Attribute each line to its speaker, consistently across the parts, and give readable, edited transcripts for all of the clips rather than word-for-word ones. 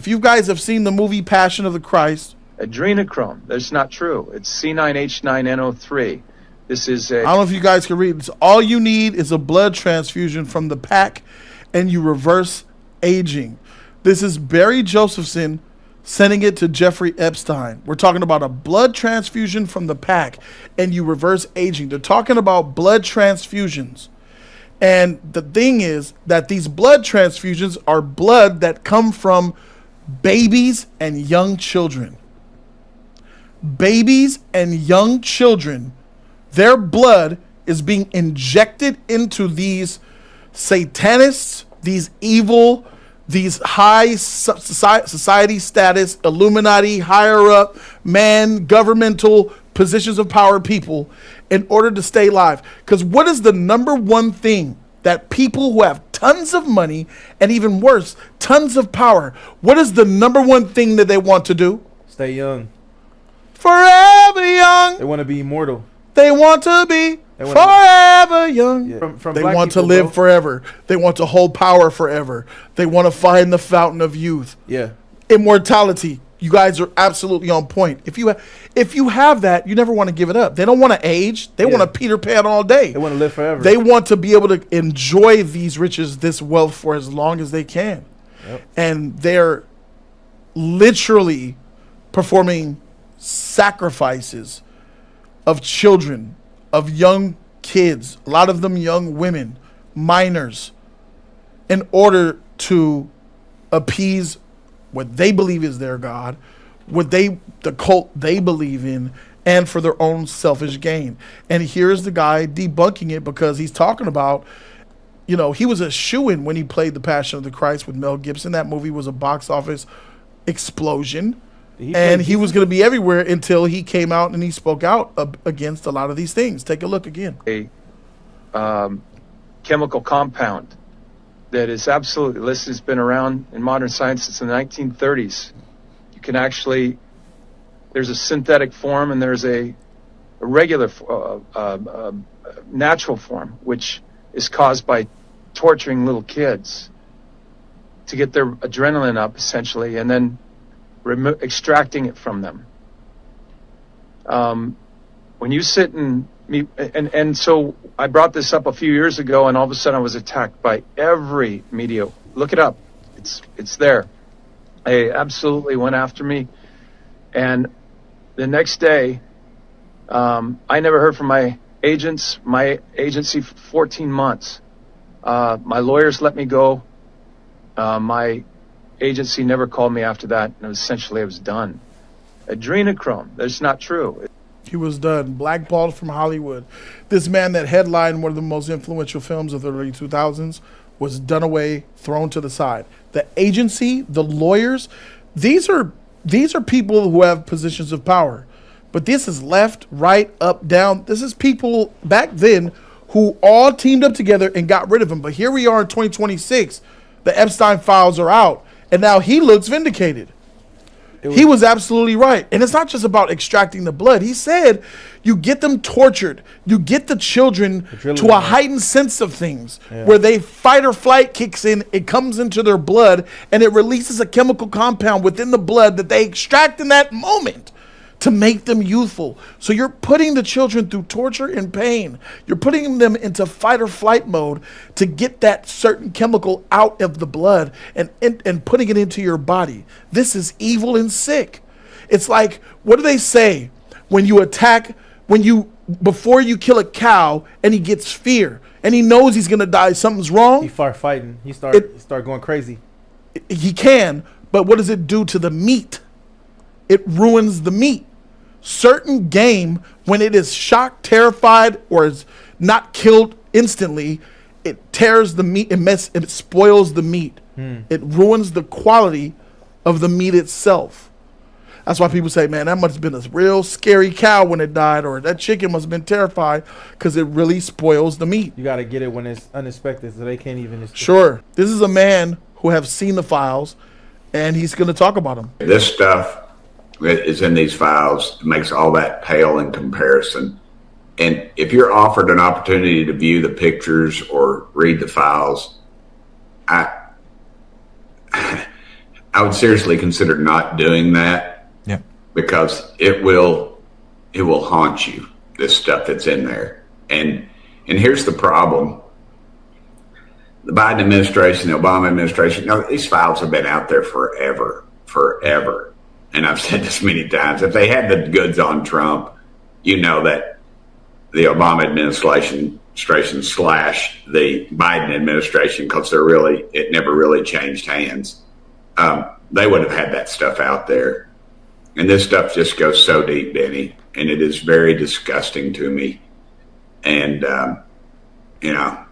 Speaker 1: If you guys have seen the movie Passion of the Christ,
Speaker 2: adrenochrome. That's not true. It's C9H9NO3. This is
Speaker 1: I don't know if you guys can read. It's all you need is a blood transfusion from the pack, and you reverse aging. This is Barry Josephson sending it to Jeffrey Epstein. We're talking about a blood transfusion from the pack, and you reverse aging. They're talking about blood transfusions. And the thing is that these blood transfusions are blood that come from babies and young children. Babies and young children, their blood is being injected into these satanists, these evil, these high society status, Illuminati, higher up, governmental positions of power people in order to stay alive. Because what is the number one thing that people who have tons of money and even worse, tons of power, what is the number one thing that they want to do?
Speaker 3: Stay young.
Speaker 1: Forever young.
Speaker 3: They want to be immortal.
Speaker 1: They want to be forever young.
Speaker 3: Yeah. From
Speaker 1: They
Speaker 3: black
Speaker 1: want
Speaker 3: people,
Speaker 1: to live
Speaker 3: bro.
Speaker 1: forever. They want to hold power forever. They want to find the fountain of youth.
Speaker 3: Yeah.
Speaker 1: Immortality. You guys are absolutely on point. If you have that, you never want to give it up. They don't want to age. They want to Peter Pan all day.
Speaker 3: They want to live forever.
Speaker 1: They want to be able to enjoy these riches, this wealth for as long as they can.
Speaker 3: Yep.
Speaker 1: And they're literally performing sacrifices of children, of young kids, a lot of them young women, minors, in order to appease what they believe is their God, the cult they believe in, and for their own selfish gain. And here's the guy debunking it because he's talking about, he was a shoo-in when he played The Passion of the Christ with Mel Gibson. That movie was a box office explosion. He was going to be everywhere until he came out and he spoke out against a lot of these things. Take a look again.
Speaker 2: A chemical compound that is absolutely listed. It's been around in modern science since the 1930s. You can actually, there's a synthetic form and there's a regular, natural form, which is caused by torturing little kids to get their adrenaline up, essentially, and then extracting it from them. When you sit and so I brought this up a few years ago, and all of a sudden I was attacked by every media. Look it up. It's there. They absolutely went after me. And the next day, I never heard from my agency for 14 months. My lawyers let me go. My agency never called me after that, and essentially I was done. Adrenochrome. That's not true.
Speaker 1: He was done. Blackballed from Hollywood. This man that headlined one of the most influential films of the early 2000s was done away, thrown to the side. The agency, the lawyers, these are people who have positions of power. But this is left, right, up, down. This is people back then who all teamed up together and got rid of him. But here we are in 2026. The Epstein files are out. And now he looks vindicated. He was absolutely right. And it's not just about extracting the blood. He said you get them tortured. You get the children to a heightened sense of things where they fight or flight kicks in. It comes into their blood and it releases a chemical compound within the blood that they extract in that moment to make them youthful. So you're putting the children through torture and pain. You're putting them into fight or flight mode to get that certain chemical out of the blood and putting it into your body. This is evil and sick. It's like, what do they say when you attack, before you kill a cow and he gets fear and he knows he's gonna die, something's wrong?
Speaker 3: He start fighting. He start going crazy.
Speaker 1: He can, but what does it do to the meat? It ruins the meat. Certain game, when it is shocked, terrified, or is not killed instantly, it tears the meat, it spoils the meat. It ruins the quality of the meat itself. That's why people say, man, that must have been a real scary cow when it died, or that chicken must have been terrified, because it really spoils the meat.
Speaker 3: You got to get it when it's unexpected, so they can't even...
Speaker 1: Sure. This is a man who have seen the files, and he's going to talk about them.
Speaker 4: This stuff that is in these files makes all that pale in comparison. And if you're offered an opportunity to view the pictures or read the files, I'm I would seriously consider not doing that.
Speaker 5: Yeah.
Speaker 4: Because it will haunt you, this stuff that's in there. And here's the problem. The Biden administration, the Obama administration, these files have been out there forever. And I've said this many times. If they had the goods on Trump, that the Obama administration / the Biden administration, because it never really changed hands. They would have had that stuff out there. And this stuff just goes so deep, Benny, and it is very disgusting to me. And,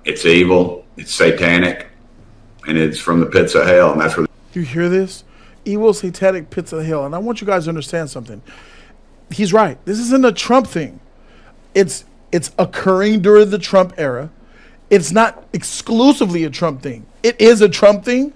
Speaker 4: it's evil, it's satanic, and it's from the pits of hell. And that's where
Speaker 1: You hear this? Evil, satanic pits of hell. And I want you guys to understand something. He's right. This isn't a Trump thing. It's occurring during the Trump era. It's not exclusively a Trump thing. It is a Trump thing,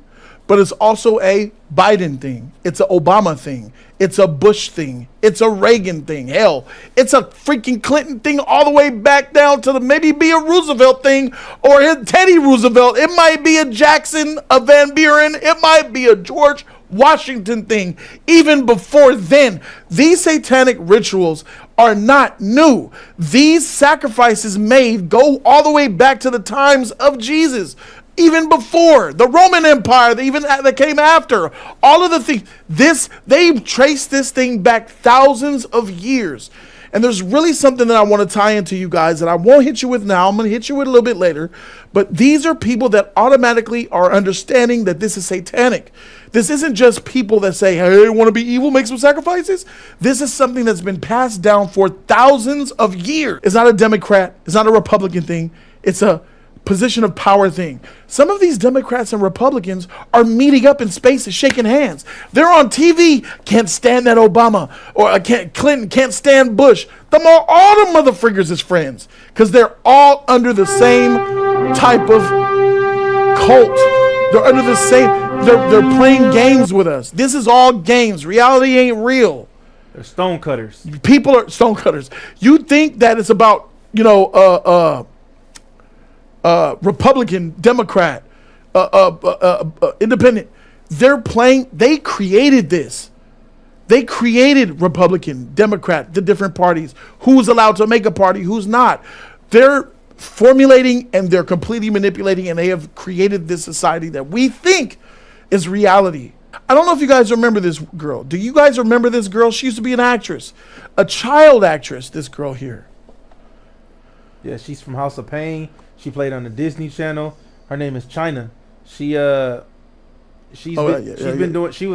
Speaker 1: but it's also a Biden thing. It's an Obama thing. It's a Bush thing. It's a Reagan thing. Hell, it's a freaking Clinton thing all the way back down to maybe be a Roosevelt thing or a Teddy Roosevelt. It might be a Jackson, a Van Buren. It might be a George Washington thing. Even before then, these satanic rituals are not new. These sacrifices made go all the way back to the times of Jesus. Even before the Roman Empire, that came after, all of the things, they've traced this thing back thousands of years. And there's really something that I want to tie into you guys that I won't hit you with now. I'm going to hit you with a little bit later. But these are people that automatically are understanding that this is satanic. This isn't just people that say, hey, I want to be evil, make some sacrifices. This is something that's been passed down for thousands of years. It's not a Democrat. It's not a Republican thing. It's a position of power thing. Some of these Democrats and Republicans are meeting up in spaces, shaking hands. They're on TV, can't stand that Obama, or Clinton, can't stand Bush. All the motherfuckers is friends because they're all under the same type of cult. They're under the same, they're playing games with us. This is all games. Reality ain't real.
Speaker 3: They're stone cutters.
Speaker 1: People are stone cutters. You think that it's about, Republican, Democrat, Independent. They created this. They created Republican, Democrat, the different parties. Who's allowed to make a party, who's not. They're formulating and they're completely manipulating, and they have created this society that we think is reality. I don't know if you guys remember this girl. Do you guys remember this girl? She used to be an actress, a child actress, this girl here.
Speaker 3: Yeah, she's from House of Pain. She played on the Disney Channel. Her name is China. She was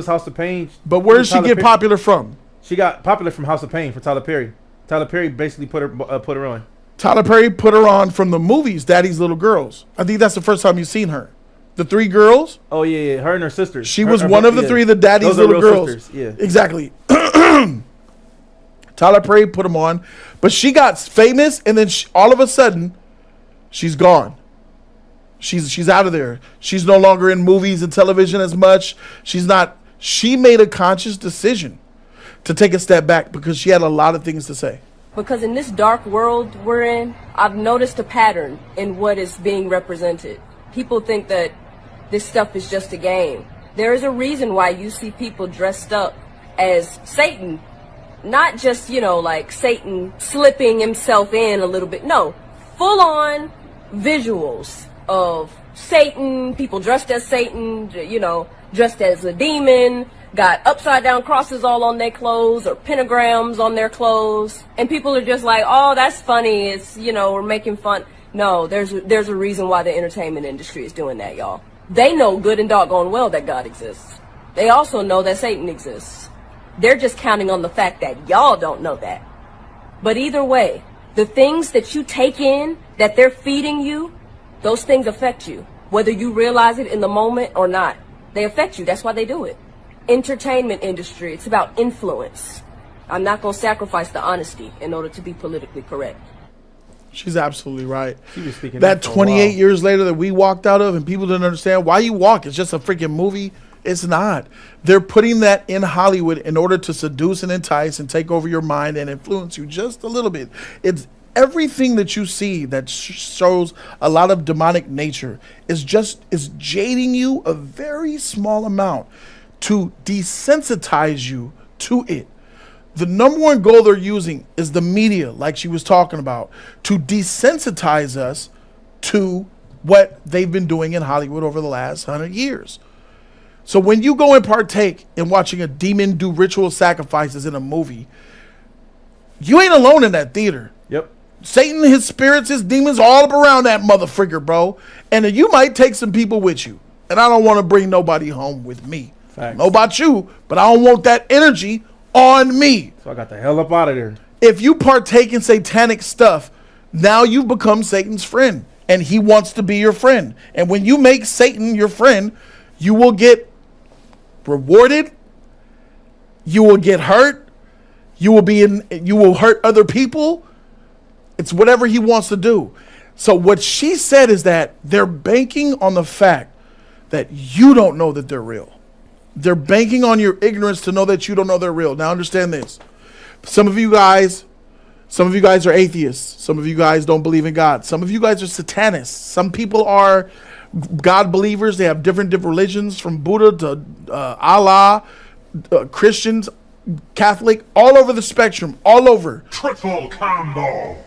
Speaker 3: House of Pain.
Speaker 1: But where did she get popular from?
Speaker 3: She got popular from House of Pain for Tyler Perry. Tyler Perry basically put her on.
Speaker 1: Tyler Perry put her on from the movies, Daddy's Little Girls. I think that's the first time you've seen her. The three girls.
Speaker 3: Oh yeah, her and her sisters.
Speaker 1: She was one of the three, the Daddy's Little Girls.
Speaker 3: Sisters. Yeah,
Speaker 1: exactly. Tyler Perry put them on, but she got famous, and then all of a sudden, she's gone. She's out of there. She's no longer in movies and television as much. She's not. She made a conscious decision to take a step back because she had a lot of things to say.
Speaker 6: Because in this dark world we're in, I've noticed a pattern in what is being represented. People think that this stuff is just a game. There is a reason why you see people dressed up as Satan. Not just, like Satan slipping himself in a little bit. No, full on visuals of Satan, people dressed as Satan, dressed as a demon, got upside down crosses all on their clothes or pentagrams on their clothes. And people are just like, oh, that's funny. It's, we're making fun. No, there's a reason why the entertainment industry is doing that, y'all. They know good and doggone well that God exists. They also know that Satan exists. They're just counting on the fact that y'all don't know that. But either way, the things that you take in, that they're feeding you, those things affect you. Whether you realize it in the moment or not, they affect you. That's why they do it. Entertainment industry, it's about influence. I'm not going to sacrifice the honesty in order to be politically correct.
Speaker 1: She's absolutely right.
Speaker 3: She was speaking
Speaker 1: that 28 years later that we walked out of and people didn't understand why you walk. It's just a freaking movie. It's not. They're putting that in Hollywood in order to seduce and entice and take over your mind and influence you just a little bit. It's everything that you see that shows a lot of demonic nature is jading you a very small amount to desensitize you to it. The number one goal they're using is the media, like she was talking about, to desensitize us to what they've been doing in Hollywood over the last 100 years. So when you go and partake in watching a demon do ritual sacrifices in a movie, you ain't alone in that theater.
Speaker 3: Yep.
Speaker 1: Satan, his spirits, his demons, all up around that motherfreaker, bro. And then you might take some people with you. And I don't want to bring nobody home with me.
Speaker 3: Facts.
Speaker 1: I don't know about you, but I don't want that energy on me.
Speaker 3: So I got the hell up out of there.
Speaker 1: If you partake in satanic stuff, now you've become Satan's friend. And he wants to be your friend. And when you make Satan your friend, you will get rewarded. You will get hurt. You will hurt other people. It's whatever he wants to do. So what she said is that they're banking on the fact that you don't know that they're real. They're banking on your ignorance to know that you don't know they're real. Now understand this. Some of you guys are atheists. Some of you guys don't believe in God. Some of you guys are satanists. Some people are God believers. They have different religions, from Buddha to Allah, Christians, Catholic, all over the spectrum, all over.
Speaker 5: Triple combo.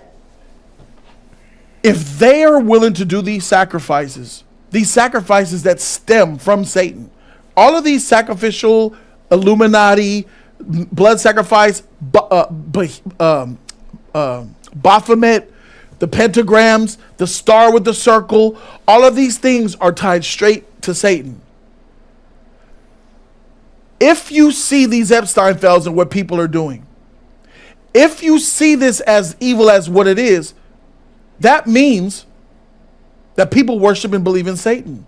Speaker 1: If they are willing to do these sacrifices that stem from Satan, all of these sacrificial, Illuminati, blood sacrifice, Baphomet, the pentagrams, the star with the circle, all of these things are tied straight to Satan. If you see these Epstein files and what people are doing, if you see this as evil as what it is, that means that people worship and believe in Satan.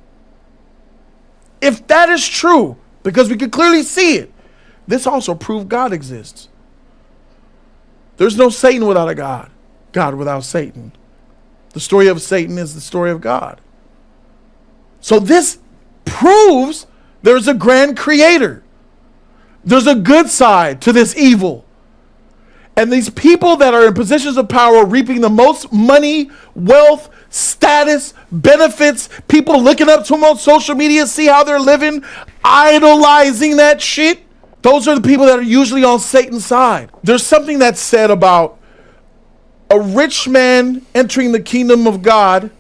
Speaker 1: If that is true, because we can clearly see it, this also proves God exists. There's no Satan without a God. God without Satan. The story of Satan is the story of God. So this proves there's a grand creator. There's a good side to this evil. And these people that are in positions of power reaping the most money, wealth, status, benefits, people looking up to them on social media, see how they're living, idolizing that shit. Those are the people that are usually on Satan's side. There's something that's said about a rich man entering the kingdom of God.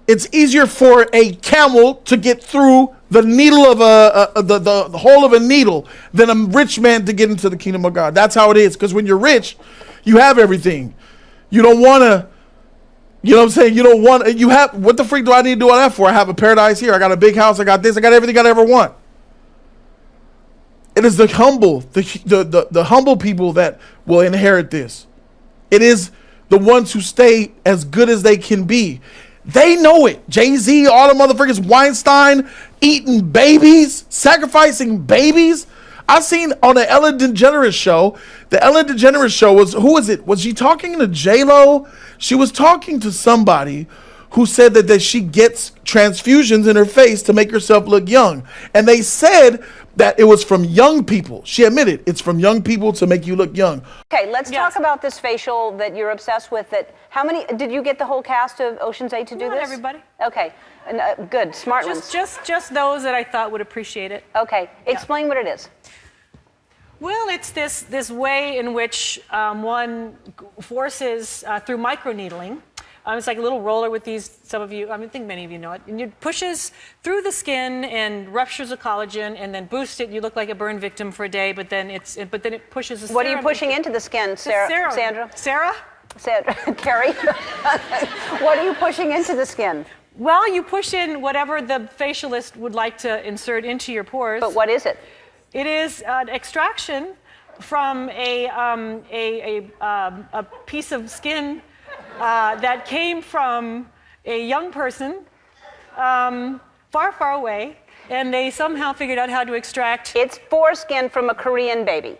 Speaker 1: It's easier for a camel to get through the needle of the hole of a needle than a rich man to get into the kingdom of God. That's how it is. Because when you're rich, you have everything. You don't want to, you know what I'm saying? You don't want, you have, what the freak do I need to do all that for? I have a paradise here. I got a big house. I got this. I got everything I ever want. It is the humble, the humble people that will inherit this. It is the ones who stay as good as they can be. They know it. Jay-Z, all the motherfuckers, Weinstein, eating babies, sacrificing babies. I seen on the Ellen DeGeneres show. The Ellen DeGeneres show was, who was it? Was she talking to J-Lo? She was talking to somebody who said that she gets transfusions in her face to make herself look young. And they said that it was from young people. She admitted it's from young people to make you look young.
Speaker 7: Okay, let's talk about this facial that you're obsessed with. That how many did you get the whole cast of Ocean's 8 to do
Speaker 8: Not
Speaker 7: this?
Speaker 8: everybody.
Speaker 7: Okay, and, good, smart ones.
Speaker 8: Just those that I thought would appreciate it.
Speaker 7: Okay, explain what it is.
Speaker 8: Well, it's this way in which one forces through microneedling. It's like a little roller with these, some of you, I think many of you know it, and it pushes through the skin and ruptures the collagen and then boosts it. You look like a burn victim for a day, but then it pushes the
Speaker 7: What are you pushing into the skin, Sandra?
Speaker 8: Sarah?
Speaker 7: Carrie? What are you pushing into the skin?
Speaker 8: Well, you push in whatever the facialist would like to insert into your pores.
Speaker 7: But what is it?
Speaker 8: It is an extraction from a piece of skin that came from a young person far, far away, and they somehow figured out how to extract.
Speaker 7: It's foreskin from a Korean baby.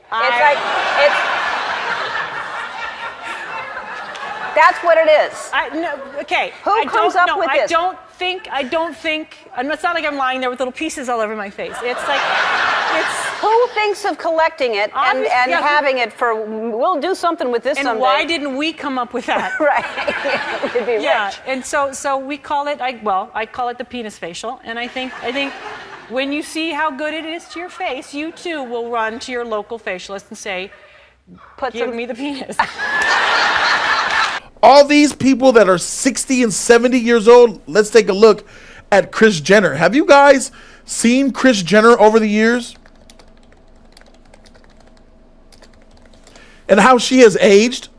Speaker 7: That's what it is. Who comes up with this?
Speaker 8: I don't think, and it's not like I'm lying there with little pieces all over my face. It's like,
Speaker 7: Who thinks of collecting it and having it for, we'll do something with this someday.
Speaker 8: And why didn't we come up with that?
Speaker 7: Right. It'd be rich.
Speaker 8: And so we call it, I call it the penis facial, and I think when you see how good it is to your face, you too will run to your local facialist and say, give me the penis.
Speaker 1: All these people that are 60 and 70 years old, let's take a look at Kris Jenner. Have you guys seen Kris Jenner over the years? And how she has aged?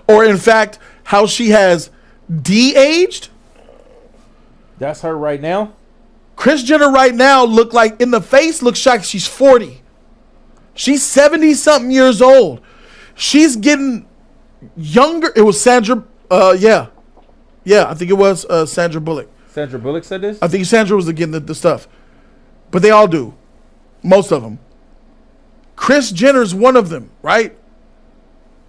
Speaker 1: Or in fact, how she has de-aged?
Speaker 3: That's her right now?
Speaker 1: Kris Jenner right now in the face looks like she's 40. She's 70 something years old. She's getting younger. It was Sandra, yeah, I think it was Sandra Bullock.
Speaker 3: Sandra Bullock said this?
Speaker 1: I think Sandra was getting the stuff. But they all do. Most of them. Kris Jenner's one of them, right?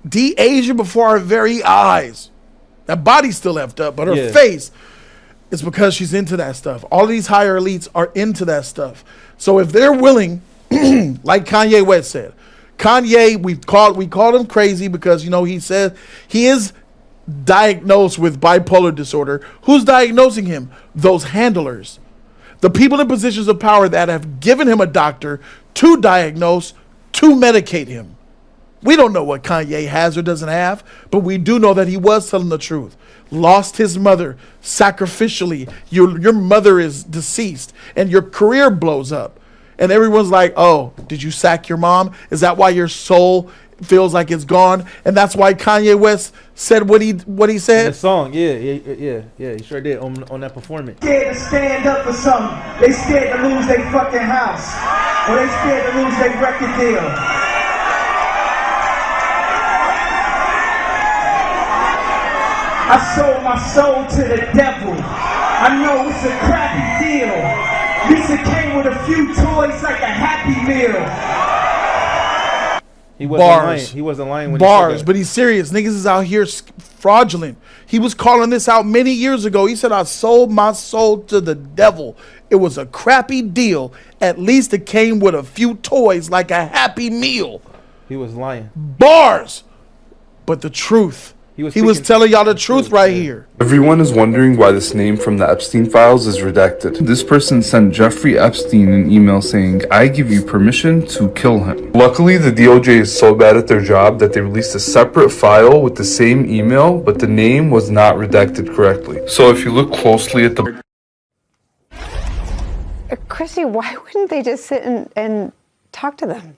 Speaker 1: De-aging before our very eyes. That body's still effed up, but her face is because she's into that stuff. All these higher elites are into that stuff. So if they're willing, like Kanye West said, Kanye, we called him crazy because, he said he is diagnosed with bipolar disorder. Who's diagnosing him? Those handlers. The people in positions of power that have given him a doctor to diagnose, to medicate him. We don't know what Kanye has or doesn't have, but we do know that he was telling the truth. Lost his mother sacrificially. Your mother is deceased and your career blows up. And everyone's like, oh, did you sack your mom? Is that why your soul feels like it's gone? And that's why Kanye West said what he said?
Speaker 3: In the song, yeah, he sure did on that performance.
Speaker 9: Scared to stand up for something. They scared to lose their fucking house. Or they scared to lose their record deal. I sold my soul to the devil. I know it's a crappy deal. Lisa came with a few toys like a Happy Meal.
Speaker 3: He wasn't lying. He wasn't lying when he said that.
Speaker 1: But he's serious. Niggas is out here fraudulent. He was calling this out many years ago. He said, I sold my soul to the devil. It was a crappy deal. At least it came with a few toys like a Happy Meal.
Speaker 3: He was lying.
Speaker 1: Bars. But the truth. He was telling y'all the truth right here.
Speaker 10: Everyone is wondering why this name from the Epstein files is redacted. This person sent Jeffrey Epstein an email saying, I give you permission to kill him. Luckily, the DOJ is so bad at their job that they released a separate file with the same email, but the name was not redacted correctly. So if you look closely at the...
Speaker 11: Chrissy, why wouldn't they just sit and talk to them?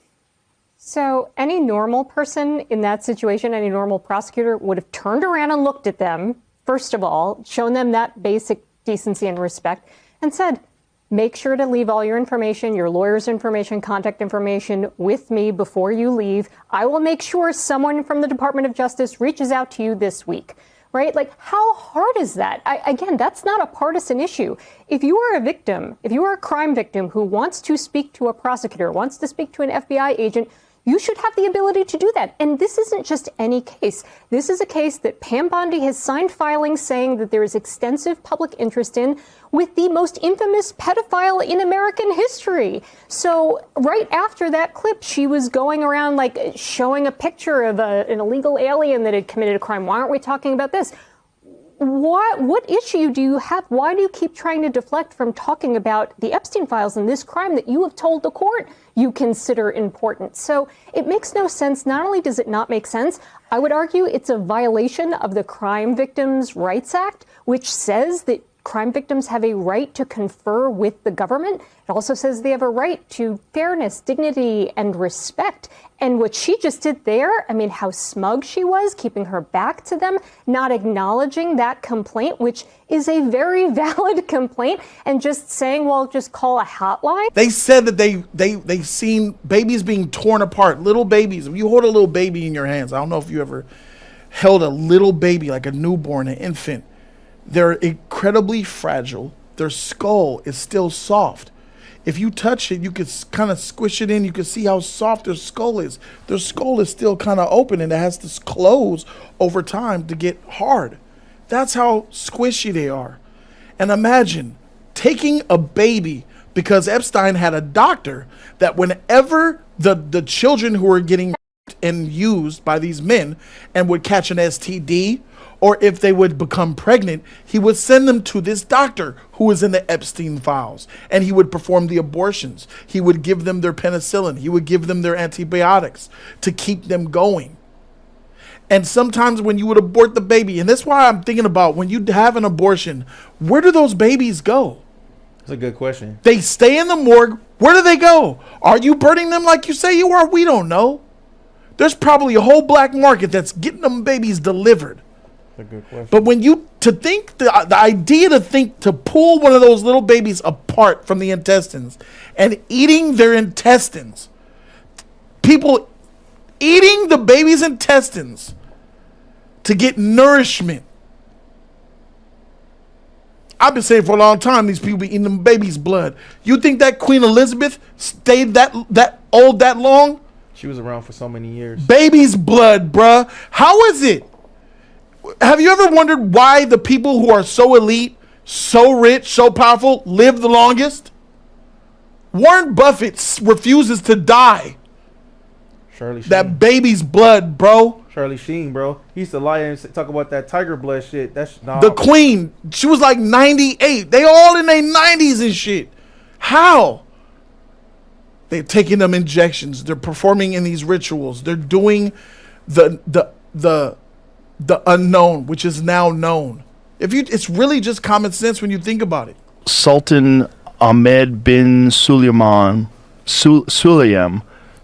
Speaker 12: So any normal person in that situation, any normal prosecutor would have turned around and looked at them, first of all, shown them that basic decency and respect, and said, make sure to leave all your information, your lawyer's information, contact information with me before you leave. I will make sure someone from the Department of Justice reaches out to you this week. Right? Like, how hard is that? Again, that's not a partisan issue. If you are a victim, if you are a crime victim who wants to speak to a prosecutor, wants to speak to an FBI agent, you should have the ability to do that. And this isn't just any case. This is a case that Pam Bondi has signed filings saying that there is extensive public interest in with the most infamous pedophile in American history. So right after that clip, she was going around like showing a picture of an illegal alien that had committed a crime. Why aren't we talking about this? What issue do you have? Why do you keep trying to deflect from talking about the Epstein files and this crime that you have told the court you consider important? So it makes no sense. Not only does it not make sense, I would argue it's a violation of the Crime Victims' Rights Act, which says that crime victims have a right to confer with the government. It also says they have a right to fairness, dignity, and respect. And what she just did there, I mean, how smug she was, keeping her back to them, not acknowledging that complaint, which is a very valid complaint, and just saying, well, just call a hotline.
Speaker 1: They said that they've seen babies being torn apart, little babies. If you hold a little baby in your hands, I don't know if you ever held a little baby, like a newborn, an infant. They're incredibly fragile. Their skull is still soft. If you touch it, you can kind of squish it in. You can see how soft their skull is. Their skull is still kind of open, and it has to close over time to get hard. That's how squishy they are. And imagine taking a baby, because Epstein had a doctor that whenever the children who were getting and used by these men and would catch an STD or if they would become pregnant, he would send them to this doctor who was in the Epstein files, and he would perform the abortions. He would give them their penicillin. He would give them their antibiotics to keep them going. And sometimes when you would abort the baby, and that's why I'm thinking about when you have an abortion, where do those babies go?
Speaker 3: That's a good question.
Speaker 1: They stay in the morgue. Where do they go? Are you burning them like you say you are? We don't know. There's probably a whole black market that's getting them babies delivered.
Speaker 3: That's a good question.
Speaker 1: But when you the idea to pull one of those little babies apart from the intestines and eating their intestines, people eating the baby's intestines to get nourishment. I've been saying for a long time these people be eating them baby's blood. You think that Queen Elizabeth stayed that old that long?
Speaker 3: She was around for so many years.
Speaker 1: Baby's blood, bruh. How is it? Have you ever wondered why the people who are so elite, so rich, so powerful live the longest? Warren Buffett refuses to die.
Speaker 3: Shirley Sheen.
Speaker 1: That baby's blood, bro.
Speaker 3: Charlie Sheen, bro. He used to lie and talk about that tiger blood shit. That's nah.
Speaker 1: The Queen, she was like 98. They all in their 90s and shit. How? They're taking them injections. They're performing in these rituals. They're doing the unknown, which is now known. It's really just common sense when you think about it.
Speaker 13: Sultan Ahmed bin Sulayem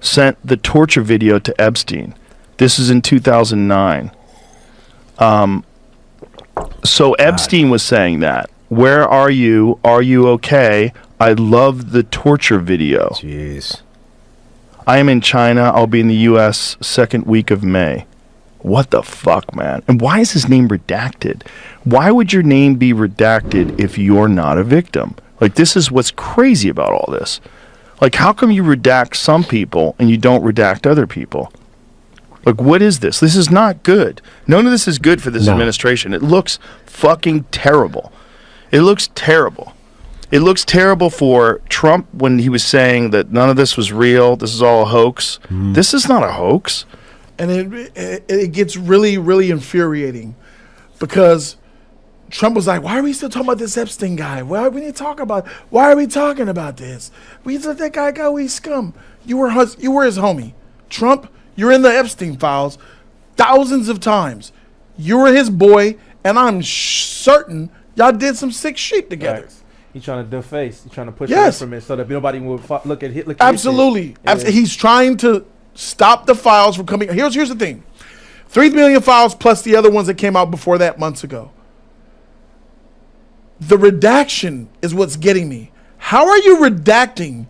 Speaker 13: sent the torture video to Epstein. This is in 2009. So Epstein was saying that. Where are you? Are you okay? I love the torture video.
Speaker 14: Jeez.
Speaker 13: I am in China. I'll be in the U.S. second week of May. What the fuck, man? And why is his name redacted? Why would your name be redacted if you're not a victim? Like, this is what's crazy about all this. Like, how come you redact some people and you don't redact other people? Like, what is this? This is not good. None of this is good for this administration. It looks fucking terrible. It looks terrible. It looks terrible for Trump when he was saying that none of this was real. This is all a hoax. This is not a hoax.
Speaker 1: And it gets really, really infuriating because Trump was like, why are we still talking about this Epstein guy? Why are we talking about this? We let that guy go, he's scum. You were his homie. Trump, you're in the Epstein files thousands of times. You were his boy, and I'm certain y'all did some sick shit together.
Speaker 3: Right. He's trying to deface. He's trying to push
Speaker 1: Yes.
Speaker 3: away from it so that nobody will look at Hitler.
Speaker 1: Absolutely. He's trying to stop the files from coming. Here's the thing. 3 million files plus the other ones that came out before that months ago. The redaction is what's getting me. How are you redacting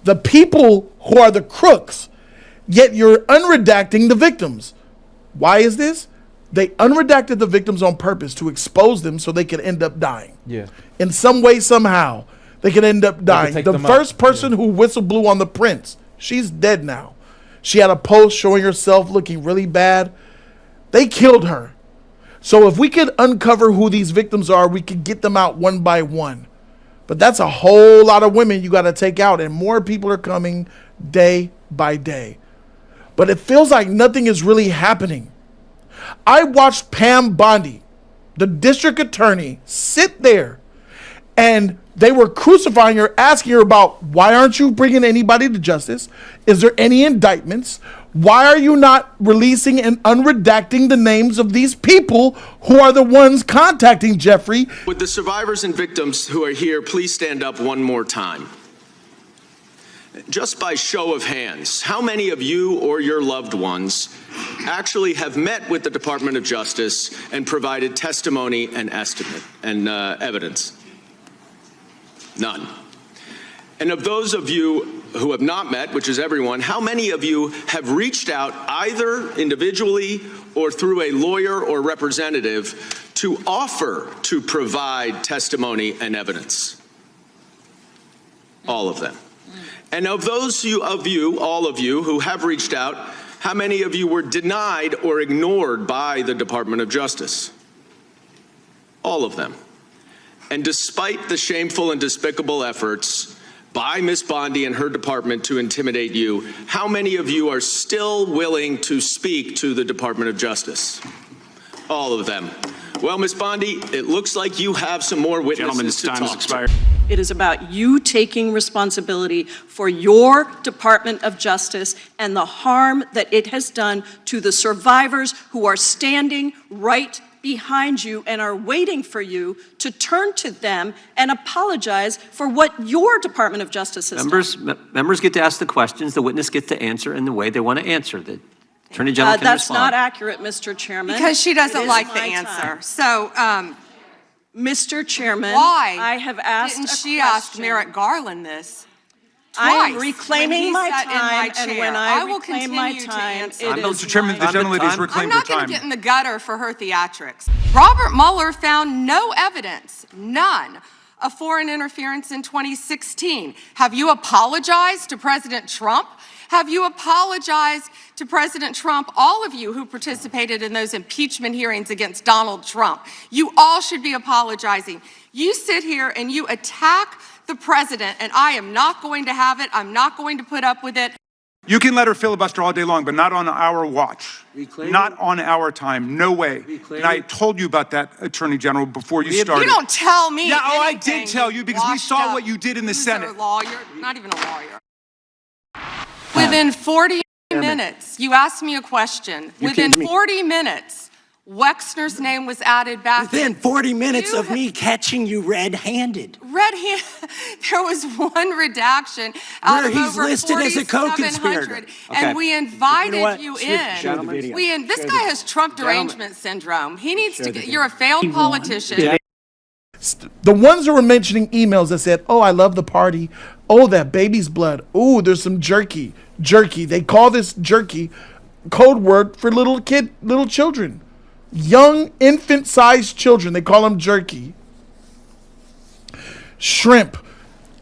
Speaker 1: the people who are the crooks, yet you're unredacting the victims? Why is this? They unredacted the victims on purpose to expose them so they could end up dying.
Speaker 3: Yeah.
Speaker 1: In some way, somehow, they could end up dying.
Speaker 3: take
Speaker 1: The
Speaker 3: them
Speaker 1: first
Speaker 3: out.
Speaker 1: person who whistle blew on the prince, she's dead now. She had a post showing herself looking really bad. They killed her. So if we could uncover who these victims are, we could get them out one by one. But that's a whole lot of women you got to take out, and more people are coming day by day. But it feels like nothing is really happening. I watched Pam Bondi, the district attorney, sit there, and they were crucifying her, asking her about, why aren't you bringing anybody to justice? Is there any indictments? Why are you not releasing and unredacting the names of these people who are the ones contacting Jeffrey?
Speaker 15: Would the survivors and victims who are here please stand up one more time? Just by show of hands, how many of you or your loved ones actually have met with the Department of Justice and provided testimony and estimate and evidence? None. And of those of you who have not met, which is everyone, how many of you have reached out either individually or through a lawyer or representative to offer to provide testimony and evidence? All of them. And of those of you, all of you who have reached out, how many of you were denied or ignored by the Department of Justice? All of them. And despite the shameful and despicable efforts by Ms. Bondi and her department to intimidate you, how many of you are still willing to speak to the Department of Justice? All of them. Well, Ms. Bondi, it looks like you have some more witnesses to talk to.
Speaker 14: It is about you taking responsibility for your Department of Justice and the harm that it has done to the survivors who are standing right behind you and are waiting for you to turn to them and apologize for what your Department of Justice has done.
Speaker 16: Members get to ask the questions, the witness gets to answer in the way they want to answer. The Attorney General can
Speaker 14: That's
Speaker 16: respond.
Speaker 14: not accurate, Mr. Chairman.
Speaker 17: Because she doesn't like the
Speaker 14: my
Speaker 17: answer.
Speaker 14: time.
Speaker 17: So,
Speaker 14: Mr. Chairman,
Speaker 17: why
Speaker 14: I have asked
Speaker 17: didn't
Speaker 14: a
Speaker 17: she
Speaker 14: question.
Speaker 17: ask Merrick Garland this?
Speaker 14: I am
Speaker 17: twice
Speaker 14: reclaiming
Speaker 17: when he
Speaker 14: my
Speaker 17: sat in my
Speaker 14: time, and
Speaker 17: chair?
Speaker 14: when I
Speaker 17: will
Speaker 14: reclaim my
Speaker 17: continue to
Speaker 14: time,
Speaker 17: answer.
Speaker 14: it is
Speaker 18: Mr. Chairman, the gentleman is reclaimed
Speaker 17: I'm
Speaker 18: her
Speaker 17: not going
Speaker 18: time.
Speaker 17: to get in the gutter for her theatrics. Robert Mueller found no evidence, none, of foreign interference in 2016. Have you apologized to President Trump? Have you apologized to President Trump, all of you who participated in those impeachment hearings against Donald Trump? You all should be apologizing. You sit here and you attack the president, and I am not going to have it. I'm not going to put up with it.
Speaker 18: You can let her filibuster all day long, but not on our watch. Not on our time. No way. And I told you about that, Attorney General, before you started.
Speaker 17: You don't tell me.
Speaker 18: Yeah, oh, I
Speaker 17: anything,
Speaker 18: did tell you because we saw what you did in the Senate.
Speaker 17: Lawyer, not even a lawyer. Within 40 minutes, you asked me a question. Within 40 minutes, Wexner's name was added back.
Speaker 19: Within 40 minutes of me catching you red-handed.
Speaker 17: There was one redaction out
Speaker 19: Where
Speaker 17: of
Speaker 19: he's
Speaker 17: over
Speaker 19: listed as a
Speaker 17: 4,700,
Speaker 19: co-conspirator. Okay.
Speaker 17: and we invited you
Speaker 19: Show the
Speaker 17: in.
Speaker 19: video.
Speaker 17: This guy has Trump derangement syndrome. He needs to get. You're a failed politician.
Speaker 1: The ones that were mentioning emails that said, "Oh, I love the party. Oh, that baby's blood. Oh, there's some jerky. Jerky. They call this jerky code word for little children, young infant-sized children. They call them jerky. Shrimp.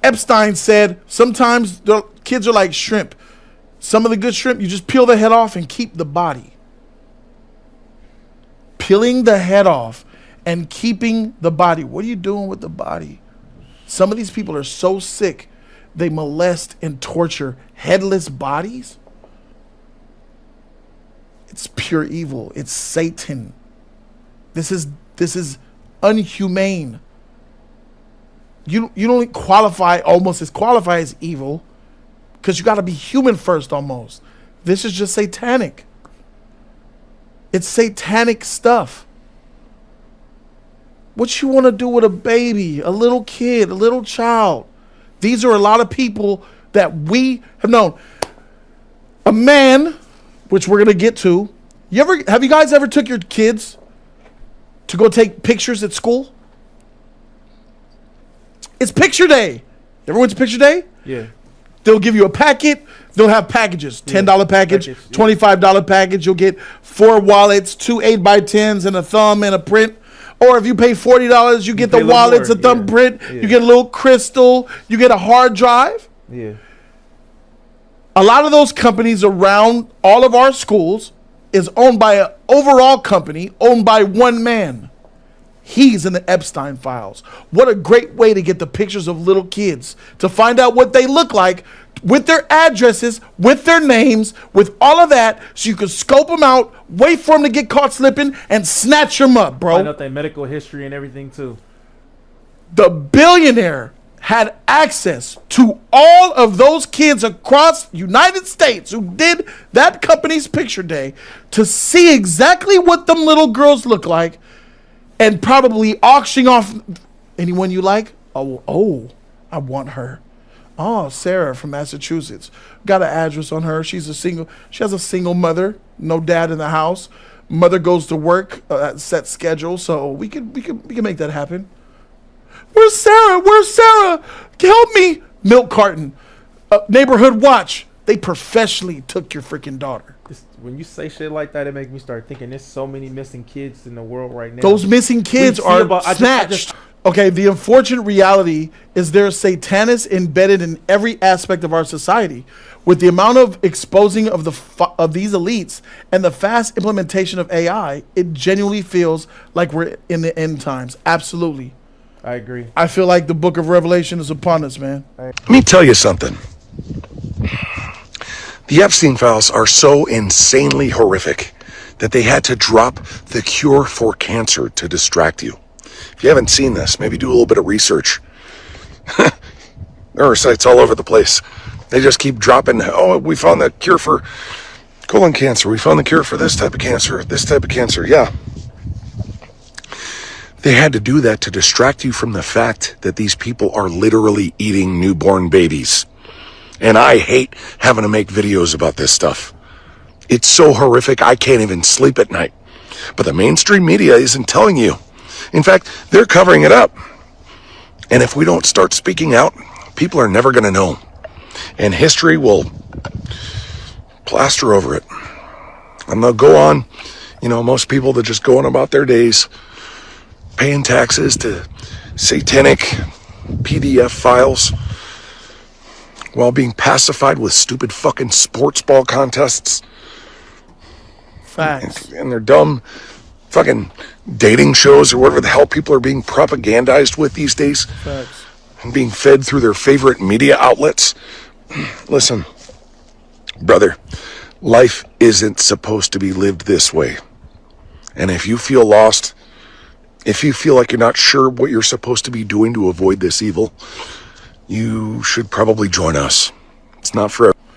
Speaker 1: Epstein said sometimes the kids are like shrimp. Some of the good shrimp, you just peel the head off and keep the body. Peeling the head off and keeping the body. What are you doing with the body? Some of these people are so sick, they molest and torture headless bodies. It's pure evil. It's Satan. This is unhumane. You don't qualify almost as qualify as evil because you got to be human first almost. This is just satanic. It's satanic stuff. What you want to do with a baby, a little kid, a little child? These are a lot of people that we have known. A man, which we're going to get to. Have you guys ever took your kids to go take pictures at school? It's picture day. You ever went to picture day?
Speaker 3: Yeah.
Speaker 1: They'll give you a packet. They'll have packages. $10 package, $25 package. You'll get 4 wallets, 2 8x10s, and a thumb and a print. Or if you pay $40, you get the wallets, a thumbprint. Yeah. You get a little crystal. You get a hard drive.
Speaker 3: Yeah.
Speaker 1: A lot of those companies around all of our schools is owned by an overall company owned by one man. He's in the Epstein files. What a great way to get the pictures of little kids, to find out what they look like with their addresses, with their names, with all of that, so you can scope them out, wait for them to get caught slipping, and snatch them up, bro.
Speaker 3: Find out their medical history and everything, too.
Speaker 1: The billionaire had access to all of those kids across the United States who did that company's picture day to see exactly what them little girls look like, and probably auctioning off anyone you like. Oh, I want her. Oh, Sarah from Massachusetts. Got an address on her. She has a single mother, no dad in the house. Mother goes to work at set schedule, so we can make that happen. Where's Sarah? Where's Sarah? Help me. Milk carton. Neighborhood watch. They professionally took your freaking daughter.
Speaker 3: When you say shit like that, it makes me start thinking there's so many missing kids in the world right now.
Speaker 1: Those missing kids are snatched. Okay, the unfortunate reality is there's satanists embedded in every aspect of our society. With the amount of exposing of these elites and the fast implementation of AI, it genuinely feels like we're in the end times. Absolutely.
Speaker 3: I agree.
Speaker 1: I feel like the book of Revelation is upon us, man.
Speaker 20: Let me tell you something. The Epstein files are so insanely horrific that they had to drop the cure for cancer to distract you. If you haven't seen this, maybe do a little bit of research. There are sites all over the place. They just keep dropping, oh, we found the cure for colon cancer. We found the cure for this type of cancer, this type of cancer. Yeah. They had to do that to distract you from the fact that these people are literally eating newborn babies. And I hate having to make videos about this stuff. It's so horrific, I can't even sleep at night. But the mainstream media isn't telling you. In fact, they're covering it up. And if we don't start speaking out, people are never going to know. And history will plaster over it. And they'll go on, most people that just go on about their days, paying taxes to satanic PDF files while being pacified with stupid fucking sports ball contests.
Speaker 1: Facts.
Speaker 20: And their dumb fucking dating shows or whatever the hell people are being propagandized with these days.
Speaker 1: Facts.
Speaker 20: And being fed through their favorite media outlets. Listen, brother, life isn't supposed to be lived this way. And if you feel lost, if you feel like you're not sure what you're supposed to be doing to avoid this evil, you should probably join us. It's not for everyone.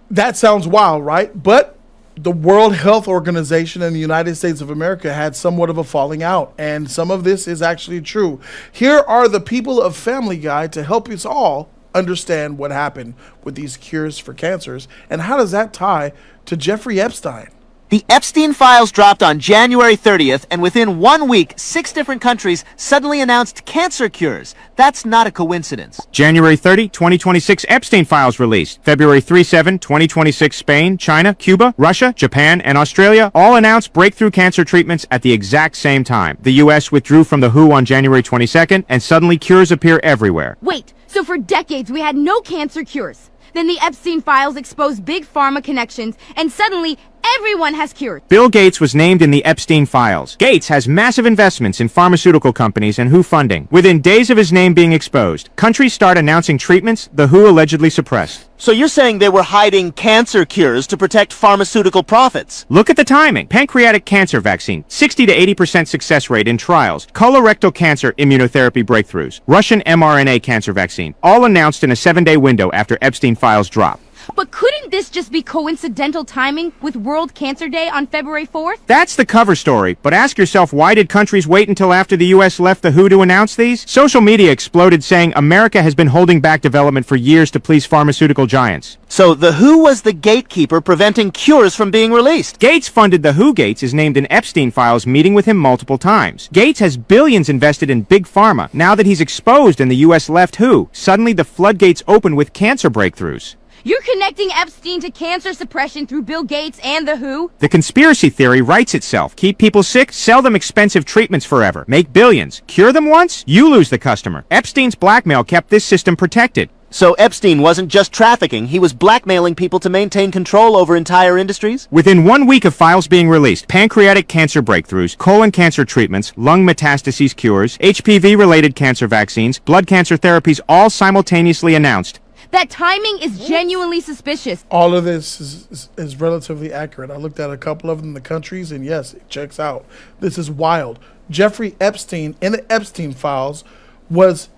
Speaker 1: That sounds wild, right? But the World Health Organization and the United States of America had somewhat of a falling out, and some of this is actually true. Here are the people of Family Guy to help us all understand what happened with these cures for cancers, and how does that tie to Jeffrey Epstein?
Speaker 21: The Epstein files dropped on January 30th, and within 1 week, 6 different countries suddenly announced cancer cures. That's not a coincidence.
Speaker 22: January 30, 2026, Epstein files released. February 3-7, 2026, Spain, China, Cuba, Russia, Japan, and Australia all announced breakthrough cancer treatments at the exact same time. The U.S. withdrew from the WHO on January 22nd, and suddenly cures appear everywhere.
Speaker 23: Wait, so for decades we had no cancer cures. Then the Epstein files exposed big pharma connections, and suddenly everyone has cures.
Speaker 22: Bill Gates was named in the Epstein files. Gates has massive investments in pharmaceutical companies and WHO funding. Within days of his name being exposed, countries start announcing treatments the WHO allegedly suppressed.
Speaker 21: So you're saying they were hiding cancer cures to protect pharmaceutical profits?
Speaker 22: Look at the timing. Pancreatic cancer vaccine, 60 to 80% success rate in trials. Colorectal cancer immunotherapy breakthroughs. Russian mRNA cancer vaccine, all announced in a 7-day window after Epstein files drop.
Speaker 23: But couldn't this just be coincidental timing with World Cancer Day on February 4th?
Speaker 22: That's the cover story, but ask yourself, why did countries wait until after the U.S. left the WHO to announce these? Social media exploded saying America has been holding back development for years to please pharmaceutical giants.
Speaker 21: So the WHO was the gatekeeper preventing cures from being released.
Speaker 22: Gates funded the WHO. Gates is named in Epstein files, meeting with him multiple times. Gates has billions invested in big pharma. Now that he's exposed and the U.S. left WHO, suddenly the floodgates open with cancer breakthroughs.
Speaker 23: You're connecting Epstein to cancer suppression through Bill Gates and the WHO?
Speaker 22: The conspiracy theory writes itself. Keep people sick, sell them expensive treatments forever. Make billions. Cure them once, you lose the customer. Epstein's blackmail kept this system protected.
Speaker 21: So Epstein wasn't just trafficking, he was blackmailing people to maintain control over entire industries?
Speaker 22: Within 1 week of files being released, pancreatic cancer breakthroughs, colon cancer treatments, lung metastases cures, HPV-related cancer vaccines, blood cancer therapies all simultaneously announced.
Speaker 23: That timing is genuinely suspicious.
Speaker 1: All of this is relatively accurate. I looked at a couple of them, the countries, and yes, it checks out. This is wild. Jeffrey Epstein in the Epstein files was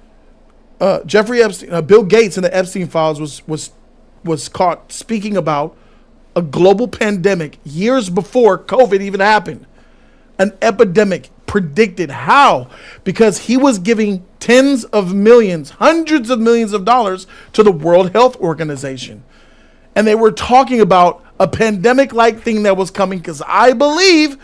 Speaker 1: Jeffrey Epstein. Bill Gates in the Epstein files was caught speaking about a global pandemic years before COVID even happened. An epidemic predicted. How? Because he was giving tens of millions, hundreds of millions of dollars to the World Health Organization. And they were talking about a pandemic-like thing that was coming, because I believe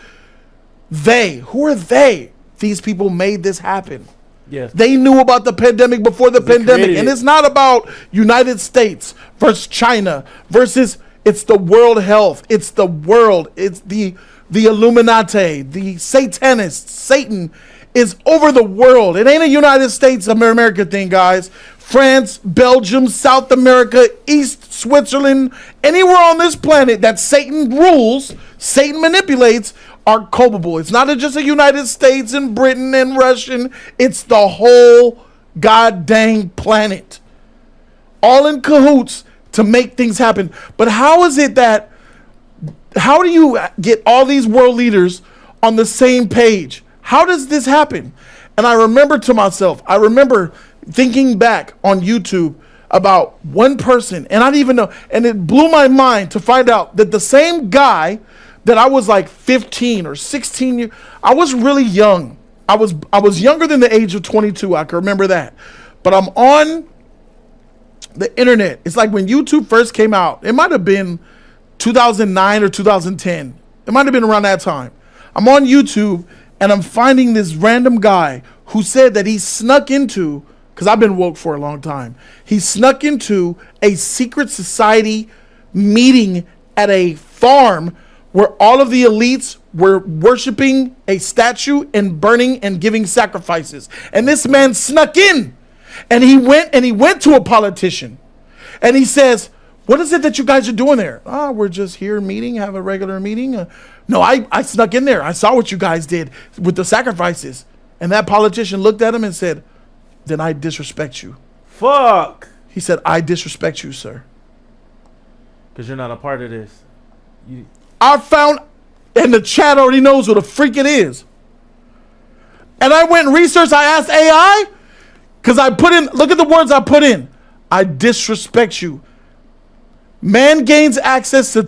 Speaker 1: who are they? These people made this happen.
Speaker 3: Yes.
Speaker 1: They knew about the pandemic before the pandemic. And it's not about United States versus China versus, it's the World Health. It's the world. It's the Illuminati, the Satanists. Satan is over the world. It ain't a United States of America thing, guys. France, Belgium, South America, East Switzerland, anywhere on this planet that Satan rules, Satan manipulates, are culpable. It's not just a United States and Britain and Russian. It's the whole goddamn planet. All in cahoots to make things happen. But how is it that How do you get all these world leaders on the same page? How does this happen? And I remember to myself, I remember thinking back on YouTube about one person, and I didn't even know, and it blew my mind to find out that the same guy that I was like 15 or 16 years, I was really young. I was younger than the age of 22. I can remember that. But I'm on the internet. It's like when YouTube first came out. It might have been 2009 or 2010. It might have been around that time. I'm on YouTube and I'm finding this random guy who said that he snuck into, because I've been woke for a long time, he snuck into a secret society meeting at a farm where all of the elites were worshiping a statue and burning and giving sacrifices. And this man snuck in, and he went to a politician, and he says, "What is it that you guys are doing there?" "We're just here meeting, have a regular meeting." "No, I snuck in there. I saw what you guys did with the sacrifices." And that politician looked at him and said, "Then I disrespect you."
Speaker 3: Fuck.
Speaker 1: He said, "I disrespect you, sir.
Speaker 3: Because you're not a part of this.
Speaker 1: I found, and the chat already knows what a freak it is. And I went and researched, I asked AI, because I put in, look at the words I put in. I disrespect you. Man gains access to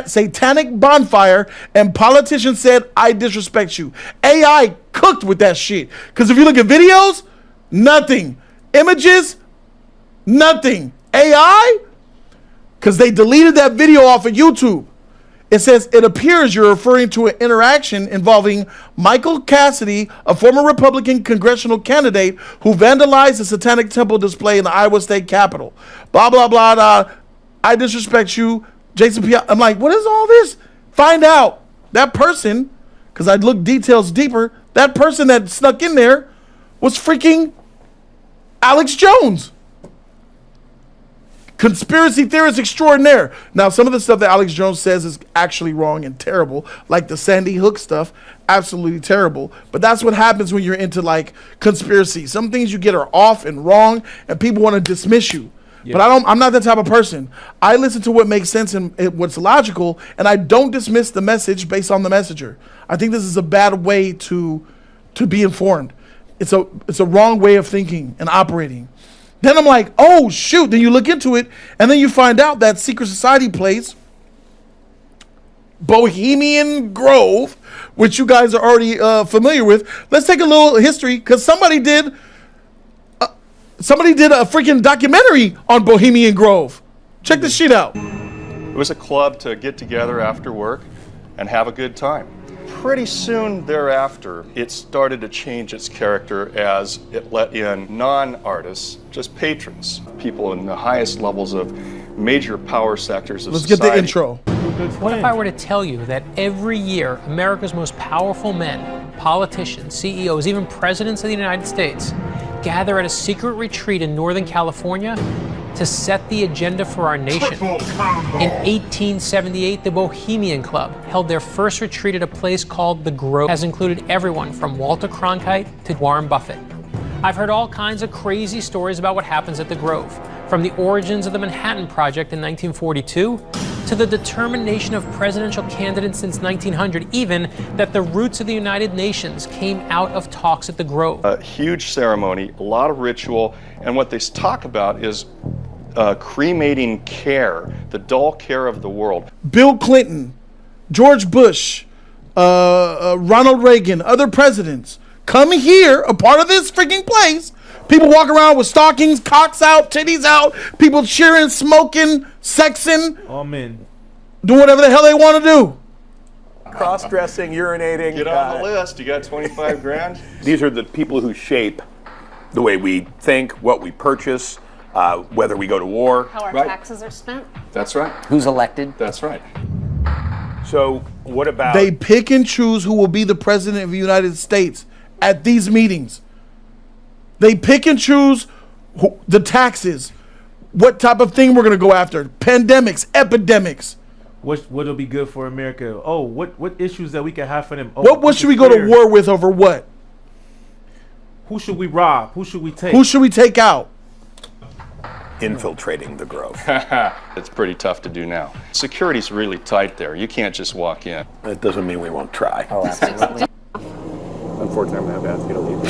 Speaker 1: satanic bonfire, and politician said, I disrespect you. AI cooked with that shit. Because if you look at videos, nothing. Images, nothing. AI, because they deleted that video off of YouTube. It says, it appears you're referring to an interaction involving Michael Cassidy, a former Republican congressional candidate who vandalized a satanic temple display in the Iowa State Capitol. Blah, blah, blah, blah. I disrespect you. Jason P. I'm like, what is all this? Find out. That person, because I looked details deeper, that person that snuck in there was freaking Alex Jones. Conspiracy theorist extraordinaire. Now, some of the stuff that Alex Jones says is actually wrong and terrible, like the Sandy Hook stuff, absolutely terrible. But that's what happens when you're into like conspiracy. Some things you get are off and wrong, and people want to dismiss you. Yeah. But I'm not that type of person. I listen to what makes sense and what's logical, and I don't dismiss the message based on the messenger. I think this is a bad way to be informed. It's a wrong way of thinking and operating. Then I'm like, oh, shoot. Then you look into it, and then you find out that secret society place, Bohemian Grove, which you guys are already familiar with. Let's take a little history, because somebody did a freaking documentary on Bohemian Grove. Check this shit out.
Speaker 2: It was a club to get together after work and have a good time. Pretty soon thereafter, it started to change its character as it let in non-artists, just patrons, people in the highest levels of major power sectors of society.
Speaker 1: Let's get the intro.
Speaker 4: What if I were to tell you that every year America's most powerful men, politicians, CEOs, even presidents of the United States gather at a secret retreat in Northern California to set the agenda for our nation? In 1878, the Bohemian Club held their first retreat at a place called the Grove, has included everyone from Walter Cronkite to Warren Buffett. I've heard all kinds of crazy stories about what happens at the Grove, from the origins of the Manhattan Project in 1942 to the determination of presidential candidates since 1900, even that the roots of the United Nations came out of talks at the Grove.
Speaker 2: A huge ceremony, a lot of ritual, and what they talk about is cremating care, the dull care of the world.
Speaker 1: Bill Clinton, George Bush, Ronald Reagan, other presidents come here, a part of this freaking place. People walk around with stockings, cocks out, titties out, people cheering, smoking, sexing.
Speaker 3: All men.
Speaker 1: Do whatever the hell they want to do.
Speaker 6: Cross-dressing, urinating.
Speaker 2: Get on the list. You got 25 grand?
Speaker 6: These are the people who shape the way we think, what we purchase, whether we go to war.
Speaker 7: How our taxes are spent.
Speaker 2: That's right.
Speaker 6: Who's elected.
Speaker 2: That's right.
Speaker 6: So what about...
Speaker 1: They pick and choose who will be the president of the United States at these meetings. They pick and choose the taxes, what type of thing we're going to go after, pandemics, epidemics.
Speaker 3: What'll be good for America? Oh, what issues that we can have for them? Oh,
Speaker 1: what should we go to war with over what?
Speaker 3: Who should we rob? Who should we take?
Speaker 1: Who should we take out?
Speaker 6: infiltrating the Grove?
Speaker 2: It's pretty tough to do now. Security's really tight there. You can't just walk in.
Speaker 6: That doesn't mean we won't try.
Speaker 5: Oh, absolutely.
Speaker 6: Unfortunately, I'm going to have to ask you to leave.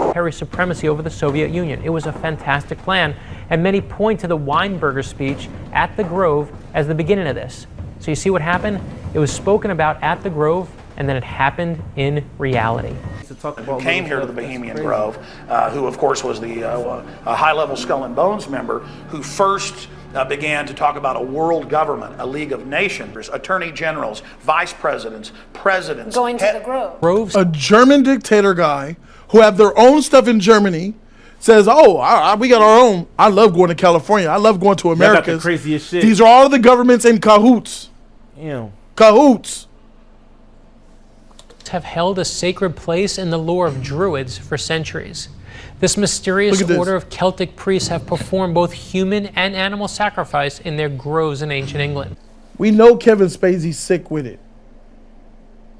Speaker 4: Imperial supremacy over the Soviet Union. It was a fantastic plan, and many point to the Weinberger speech at the Grove as the beginning of this. So you see what happened? It was spoken about at the Grove, and then it happened in reality.
Speaker 5: Who came here to the Bohemian Grove, who of course was the high-level Skull and Bones member, who first began to talk about a world government, a league of nations, attorney generals, vice presidents, presidents.
Speaker 7: Going to the Grove.
Speaker 1: A German dictator guy who have their own stuff in Germany says, oh, we got our own. I love going to California. I love going to America.
Speaker 3: Got the craziest shit.
Speaker 1: These are all the governments in cahoots.
Speaker 3: Ew.
Speaker 1: Cahoots.
Speaker 4: Have held a sacred place in the lore of Druids for centuries. This mysterious order of Celtic priests have performed both human and animal sacrifice in their groves in ancient England.
Speaker 1: We know Kevin Spacey's sick with it.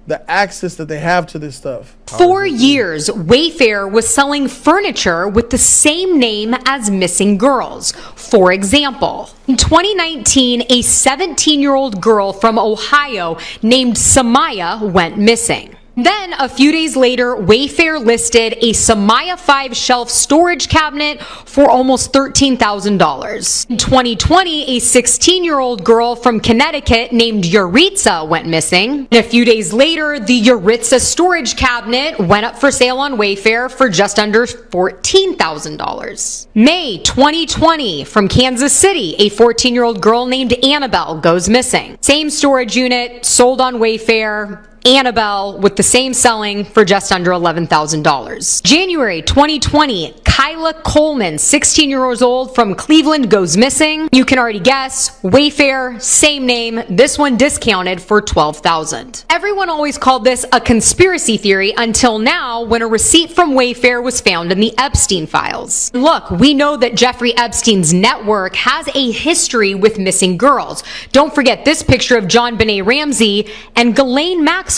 Speaker 1: The access that they have to this stuff.
Speaker 8: For years, Wayfair was selling furniture with the same name as missing girls. For example, in 2019, a 17-year-old girl from Ohio named Samaya went missing. Then, a few days later, Wayfair listed a Samaya 5 shelf storage cabinet for almost $13,000. In 2020, a 16-year-old girl from Connecticut named Yuritsa went missing. And a few days later, the Yuritsa storage cabinet went up for sale on Wayfair for just under $14,000. May 2020, from Kansas City, a 14-year-old girl named Annabelle goes missing. Same storage unit, sold on Wayfair. Annabelle with the same selling for just under $11,000. January 2020, Kyla Coleman, 16 years old from Cleveland, goes missing. You can already guess, Wayfair, same name, this one discounted for $12,000. Everyone always called this a conspiracy theory until now, when a receipt from Wayfair was found in the Epstein files. Look, we know that Jeffrey Epstein's network has a history with missing girls. Don't forget this picture of John Benet Ramsey and Ghislaine Maxwell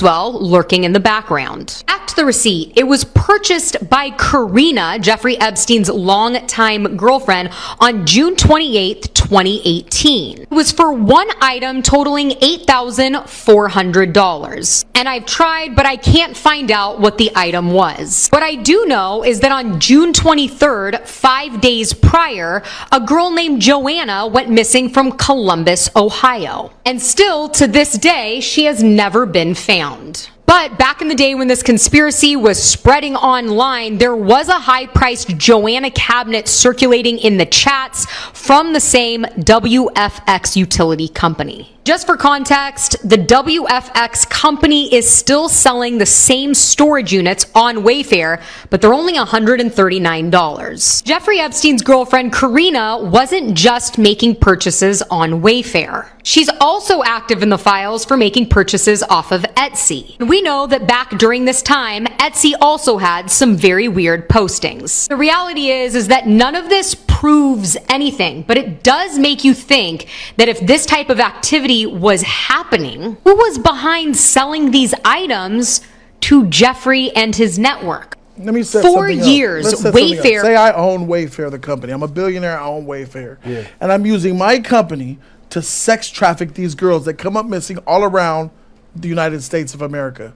Speaker 8: lurking in the background. Back to the receipt. It was purchased by Karina, Jeffrey Epstein's longtime girlfriend, on June 28, 2018. It was for one item totaling $8,400. And I've tried, but I can't find out what the item was. What I do know is that on June 23rd, 5 days prior, a girl named Joanna went missing from Columbus, Ohio. And still, to this day, she has never been found. But back in the day when this conspiracy was spreading online, there was a high-priced Joanna cabinet circulating in the chats from the same WFX utility company. Just for context, the WFX company is still selling the same storage units on Wayfair, but they're only $139. Jeffrey Epstein's girlfriend, Karina, wasn't just making purchases on Wayfair. She's also active in the files for making purchases off of Etsy. We know that back during this time, Etsy also had some very weird postings. The reality is that none of this proves anything, but it does make you think that if this type of activity was happening, who was behind selling these items to Jeffrey and his network?
Speaker 1: Let me set
Speaker 8: For
Speaker 1: something
Speaker 8: years,
Speaker 1: up. Let's set something up.
Speaker 8: Wayfair.
Speaker 1: Say I own Wayfair, the company. I'm a billionaire. I own Wayfair, and I'm using my company to sex traffic these girls that come up missing all around the United States of America.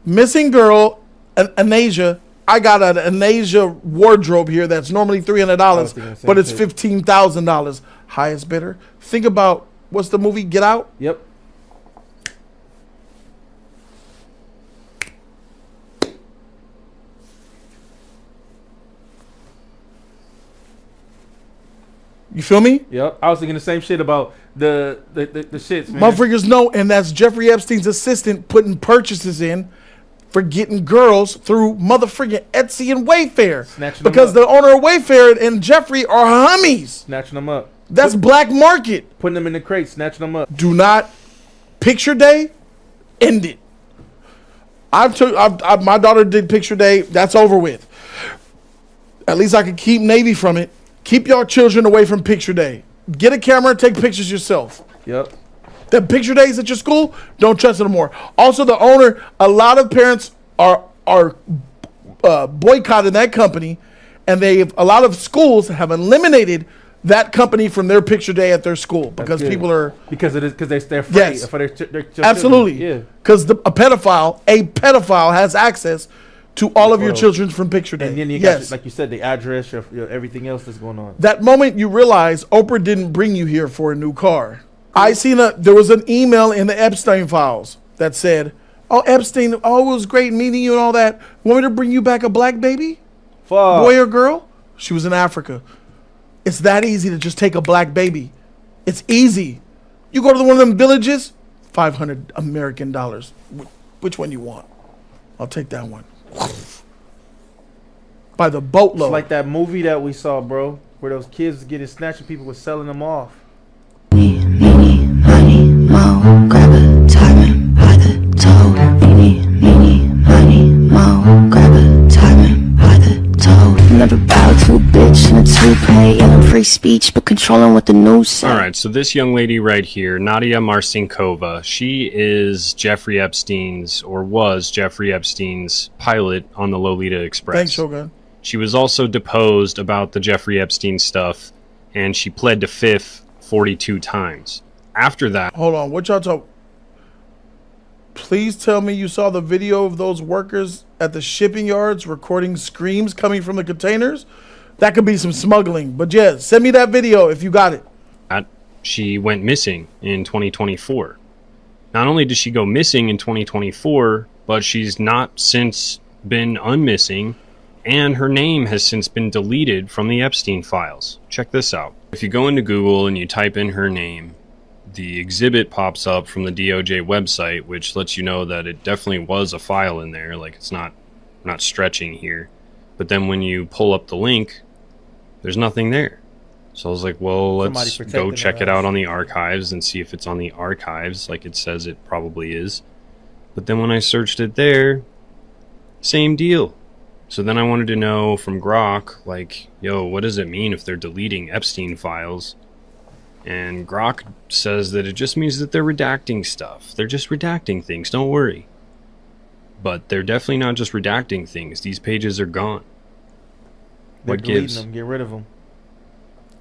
Speaker 1: Missing girl, an Asia. I got an Asia wardrobe here that's normally $300, but it's $15,000. Highest bidder. Think about, what's the movie, Get Out?
Speaker 3: Yep.
Speaker 1: You feel me?
Speaker 3: Yep. I was thinking the same shit about the shits, man.
Speaker 1: Motherfuckers know, and that's Jeffrey Epstein's assistant putting purchases in for getting girls through motherfucking Etsy and Wayfair. Because the owner of Wayfair and Jeffrey are homies.
Speaker 3: Snatching them up.
Speaker 1: That's black market.
Speaker 3: Putting them in the crates, snatching them up.
Speaker 1: Do not, picture day, end it. My daughter did picture day. That's over with. At least I could keep Navy from it. Keep your children away from picture day. Get a camera and take pictures yourself.
Speaker 3: Yep.
Speaker 1: The picture days at your school, don't trust it anymore. Also, the owner, a lot of parents are boycotting that company, And a lot of schools have eliminated that company from their picture day at their school because people are
Speaker 3: because they're afraid for their children.
Speaker 1: Absolutely.
Speaker 3: Yeah.
Speaker 1: Because a pedophile has access to all of your children from picture day.
Speaker 3: And then you got, like you said, the address, everything else that's going on.
Speaker 1: That moment you realize Oprah didn't bring you here for a new car. There was an email in the Epstein files that said, "Oh, Epstein, it was great meeting you and all that. Want me to bring you back a black baby?
Speaker 3: Fuck.
Speaker 1: Boy or girl?" She was in Africa. It's that easy to just take a black baby. It's easy. You go to one of them villages, $500 American dollars. Which one you want? I'll take that one. By the boatload.
Speaker 3: It's like that movie that we saw, bro, where those kids getting snatched and people were selling them off.
Speaker 9: Grab a tyrant by the toe. Meeny, money, mo. Grab a tyrant by the toe. Never bow to a bitch in a toupee. And I'm free speech, but controlling what the news say.
Speaker 10: All right, so this young lady right here, Nadia Marcinkova, she is Jeffrey Epstein's, or was Jeffrey Epstein's pilot on the Lolita Express.
Speaker 1: Thanks, Shogun.
Speaker 10: She was also deposed about the Jeffrey Epstein stuff, and she pled to fifth 42 times. After that...
Speaker 1: Hold on, what y'all talk... Please tell me you saw the video of those workers at the shipping yards recording screams coming from the containers? That could be some smuggling. But yeah, send me that video if you got it.
Speaker 10: She went missing in 2024. Not only did she go missing in 2024, but she's not since been unmissing, and her name has since been deleted from the Epstein files. Check this out. If you go into Google and you type in her name, the exhibit pops up from the DOJ website, which lets you know that it definitely was a file in there. Like, it's not stretching here. But then when you pull up the link, there's nothing there. So I was like, well, let's go check it out on the archives and see if it's on the archives like it says it probably is. But then when I searched it there, same deal. So then I wanted to know from Grok, like, yo, what does it mean if they're deleting Epstein files? And Grok says that it just means that they're redacting stuff. They're just redacting things, don't worry. But they're definitely not just redacting things. These pages are gone.
Speaker 3: What gives? Them, get rid of them.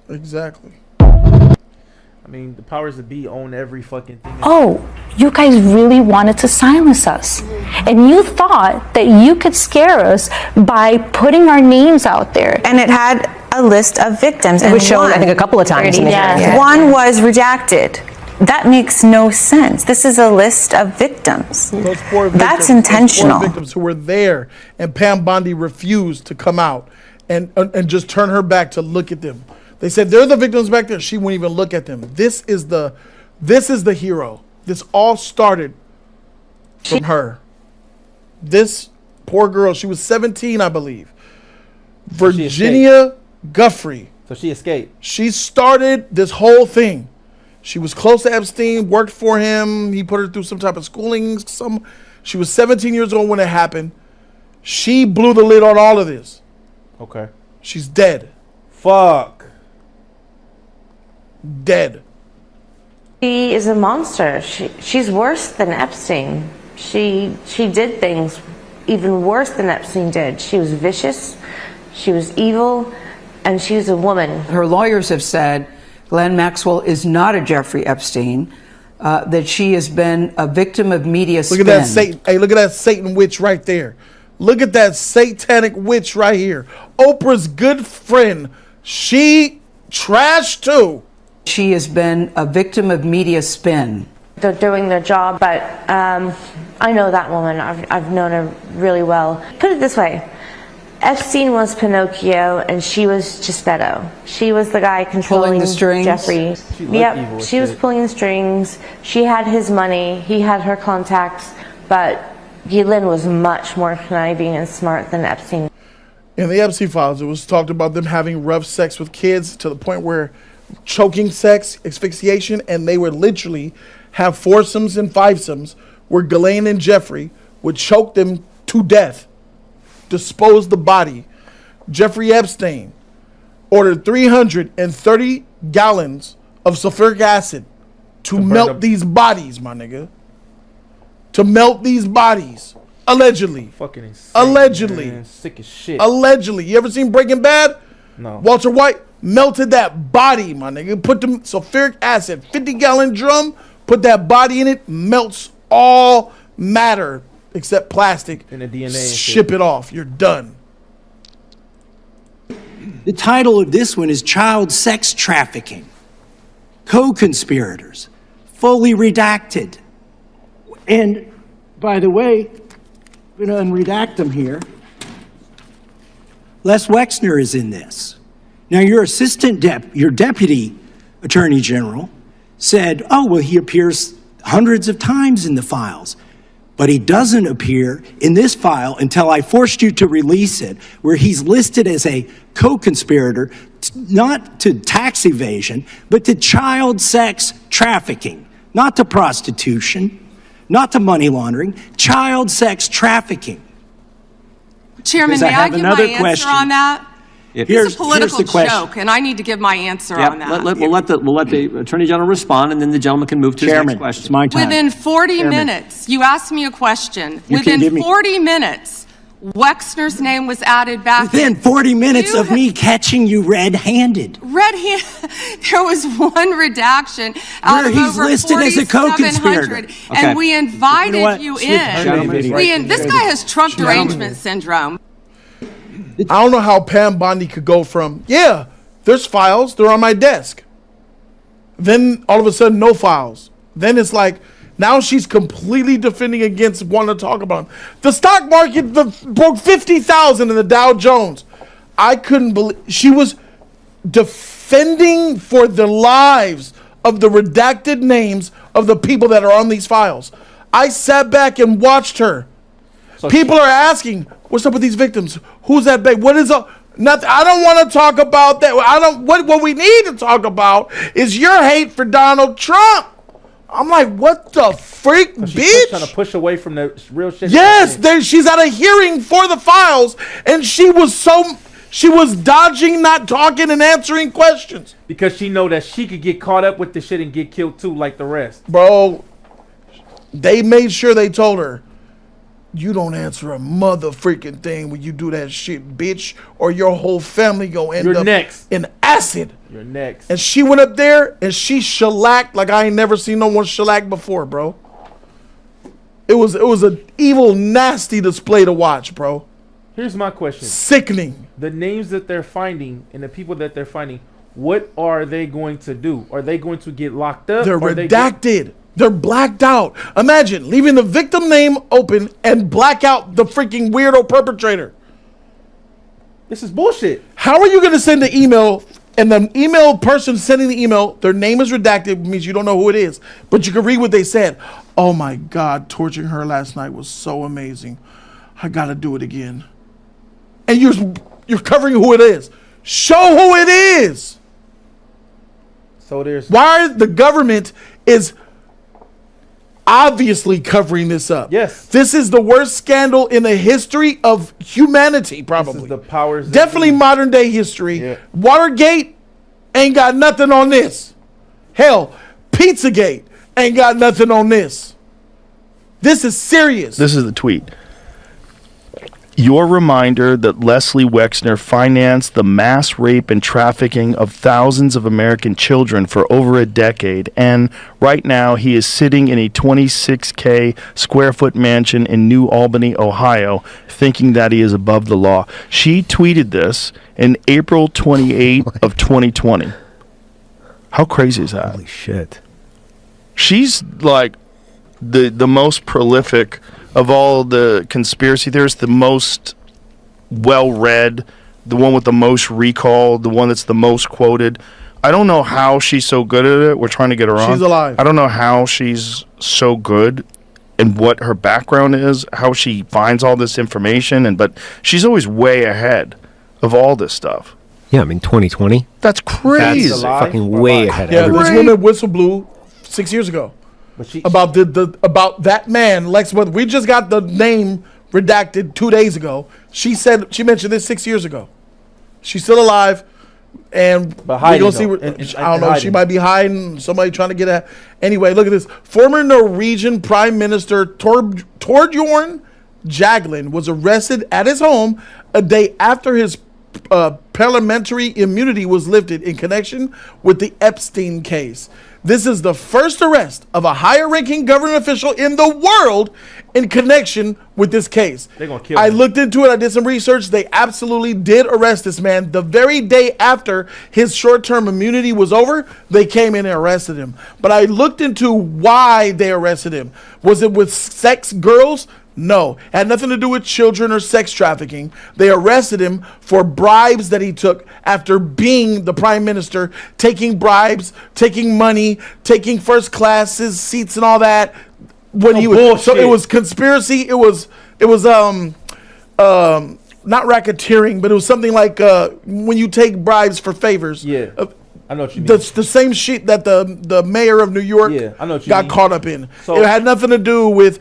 Speaker 1: Exactly.
Speaker 3: I mean, the powers that be own every fucking thing.
Speaker 11: Oh, you guys really wanted to silence us. And you thought that you could scare us by putting our names out there.
Speaker 24: And it had a list of victims.
Speaker 25: It was shown, I think, a couple of times.
Speaker 24: One was redacted. That makes no sense. This is a list of victims.
Speaker 1: Those four victims,
Speaker 24: that's intentional.
Speaker 1: Those 4 victims who were there, and Pam Bondi refused to come out and just turn her back to look at them. They said they're the victims back there. She wouldn't even look at them. This is the hero. This all started from her. This poor girl. She was 17, I believe. Virginia Guffrey.
Speaker 3: So she escaped.
Speaker 1: She started this whole thing. She was close to Epstein, worked for him. He put her through some type of schooling. She was 17 years old when it happened. She blew the lid on all of this.
Speaker 3: Okay.
Speaker 1: She's dead.
Speaker 3: Fuck.
Speaker 1: Dead.
Speaker 26: She is a monster. She's worse than Epstein. She did things even worse than Epstein did. She was vicious, she was evil, and she's a woman.
Speaker 27: Her lawyers have said Ghislaine Maxwell is not a Jeffrey Epstein, that she has been a victim of media spin.
Speaker 1: Look at that Satan. Hey, look at that Satan witch right there. Look at that satanic witch right here. Oprah's good friend. She trashed too.
Speaker 27: She has been a victim of media spin.
Speaker 26: They're doing their job, but I know that woman. I've known her really well. Put it this way. Epstein was Pinocchio and she was Geppetto. She was the guy controlling
Speaker 27: the strings.
Speaker 26: Jeffrey. Yep, she was pulling the strings. She had his money. He had her contacts. But Ghislaine was much more conniving and smart than Epstein.
Speaker 1: In the Epstein files, it was talked about them having rough sex with kids to the point where choking sex, asphyxiation, and they would literally have foursomes and fivesomes where Ghislaine and Jeffrey would choke them to death, dispose the body. Jeffrey Epstein ordered 330 gallons of sulfuric acid to melt these bodies, my nigga. To melt these bodies. Allegedly.
Speaker 3: Fucking insane.
Speaker 1: Allegedly.
Speaker 3: Man. Sick as shit.
Speaker 1: Allegedly. You ever seen Breaking Bad?
Speaker 3: No.
Speaker 1: Walter White melted that body, my nigga. Put the sulfuric acid, 50-gallon drum, put that body in it, melts all matter except plastic.
Speaker 3: And the DNA and shit.
Speaker 1: Ship it off. You're done.
Speaker 19: The title of this one is Child Sex Trafficking. Co-conspirators. Fully redacted. And, by the way, I'm going to unredact them here. Les Wexner is in this. Now, your your deputy attorney general said, oh, well, he appears hundreds of times in the files. But he doesn't appear in this file until I forced you to release it, where he's listed as a co-conspirator, not to tax evasion, but to child sex trafficking, not to prostitution, not to money laundering, child sex trafficking.
Speaker 17: Chairman,
Speaker 19: Because
Speaker 17: may I
Speaker 19: have
Speaker 17: give my
Speaker 19: another
Speaker 17: answer
Speaker 19: question.
Speaker 17: on that?
Speaker 19: Here's
Speaker 17: It's a political
Speaker 19: the question.
Speaker 17: joke, and I need to give my answer on that.
Speaker 12: We'll let the Attorney General respond, and then the gentleman can move to his
Speaker 19: Chairman,
Speaker 12: next question.
Speaker 19: it's my time.
Speaker 17: Within 40
Speaker 19: Chairman.
Speaker 17: minutes, you asked me a question.
Speaker 19: You can give
Speaker 17: Within
Speaker 19: me-
Speaker 17: 40 minutes, Wexner's name was added back.
Speaker 19: Within 40 minutes
Speaker 17: You
Speaker 19: of me catching you red-handed.
Speaker 17: There was one redaction out
Speaker 19: Where
Speaker 17: of
Speaker 19: he's
Speaker 17: over
Speaker 19: listed as a
Speaker 17: 4,700,
Speaker 19: co-conspirator.
Speaker 12: Okay.
Speaker 17: and we invited
Speaker 19: You know what?
Speaker 17: you
Speaker 19: Gentlemen,
Speaker 17: in. This guy has Trump derangement syndrome.
Speaker 1: I don't know how Pam Bondi could go from, yeah, there's files, they're on my desk. Then all of a sudden, no files. Then it's like, now she's completely defending against wanting to talk about them. The stock market broke 50,000 in the Dow Jones. I couldn't believe, she was defending for the lives of the redacted names of the people that are on these files. I sat back and watched her. People are asking, what's up with these victims? Who's that babe? What is up? Nothing. I don't want to talk about that. What we need to talk about is your hate for Donald Trump. I'm like, what the freak, bitch?
Speaker 3: Trying to push away from the real shit.
Speaker 1: Yes, she's at a hearing for the files, and she was dodging, not talking, and answering questions.
Speaker 3: Because she know that she could get caught up with the shit and get killed too, like the rest.
Speaker 1: Bro, they made sure they told her, you don't answer a mother freaking thing when you do that shit, bitch, or your whole family gonna end up in acid.
Speaker 3: You're next.
Speaker 1: And she went up there and she shellacked like I ain't never seen no one shellack before, bro. It was an evil, nasty display to watch, bro.
Speaker 3: Here's my question.
Speaker 1: Sickening.
Speaker 3: The names that they're finding and the people that they're finding, what are they going to do? Are they going to get locked up?
Speaker 1: They're
Speaker 3: Are
Speaker 1: redacted. They're blacked out. Imagine leaving the victim name open and black out the freaking weirdo perpetrator.
Speaker 3: This is bullshit.
Speaker 1: How are you going to send an email and the email person sending the email, their name is redacted, means you don't know who it is, but you can read what they said. Oh my God, torturing her last night was so amazing. I got to do it again. And you're covering who it is. Show who it is.
Speaker 3: So there's
Speaker 1: why the government is obviously covering this up.
Speaker 3: Yes.
Speaker 1: This is the worst scandal in the history of humanity, probably.
Speaker 3: This is the powers.
Speaker 1: Definitely modern day history.
Speaker 3: Yeah.
Speaker 1: Watergate ain't got nothing on this. Hell, Pizzagate ain't got nothing on this. This is serious.
Speaker 13: This is the tweet. Your reminder that Leslie Wexner financed the mass rape and trafficking of thousands of American children for over a decade, and right now he is sitting in a 26K square foot mansion in New Albany, Ohio, thinking that he is above the law. She tweeted this in April 28 of 2020. How crazy is that?
Speaker 14: Holy shit.
Speaker 13: She's like the most prolific of all the conspiracy theorists, the most well-read, the one with the most recall, the one that's the most quoted. I don't know how she's so good at it. We're trying to get her on.
Speaker 1: She's alive.
Speaker 13: I don't know how she's so good and what her background is, how she finds all this information, but she's always way ahead of all this stuff.
Speaker 14: Yeah, I mean 2020.
Speaker 13: That's crazy.
Speaker 14: That's fucking way ahead.
Speaker 1: Yeah,
Speaker 14: of
Speaker 1: this
Speaker 14: everybody.
Speaker 1: woman whistle blew 6 years ago.
Speaker 3: But
Speaker 1: about about that man, Lex. We just got the name redacted 2 days ago. She mentioned this 6 years ago. She's still alive, and we're gonna see. I don't know. She might be hiding. Somebody trying to get at. Anyway, look at this. Former Norwegian Prime Minister Torbjorn Jaglin was arrested at his home a day after his parliamentary immunity was lifted in connection with the Epstein case. This is the first arrest of a higher-ranking government official in the world in connection with this case.
Speaker 3: They're gonna kill
Speaker 1: I
Speaker 3: him.
Speaker 1: looked into it. I did some research. They absolutely did arrest this man. The very day after his short-term immunity was over, they came in and arrested him. But I looked into why they arrested him. Was it with sex girls? No, it had nothing to do with children or sex trafficking. They arrested him for bribes that he took after being the prime minister, taking bribes, taking money, taking first classes, seats and all that. When he was, so it was conspiracy. It was not racketeering, but it was something like when you take bribes for favors.
Speaker 3: Yeah. I know what you mean.
Speaker 1: The same shit that the mayor of New York
Speaker 3: I know what you
Speaker 1: got
Speaker 3: mean.
Speaker 1: caught up in.
Speaker 3: So-
Speaker 1: It had nothing to do with,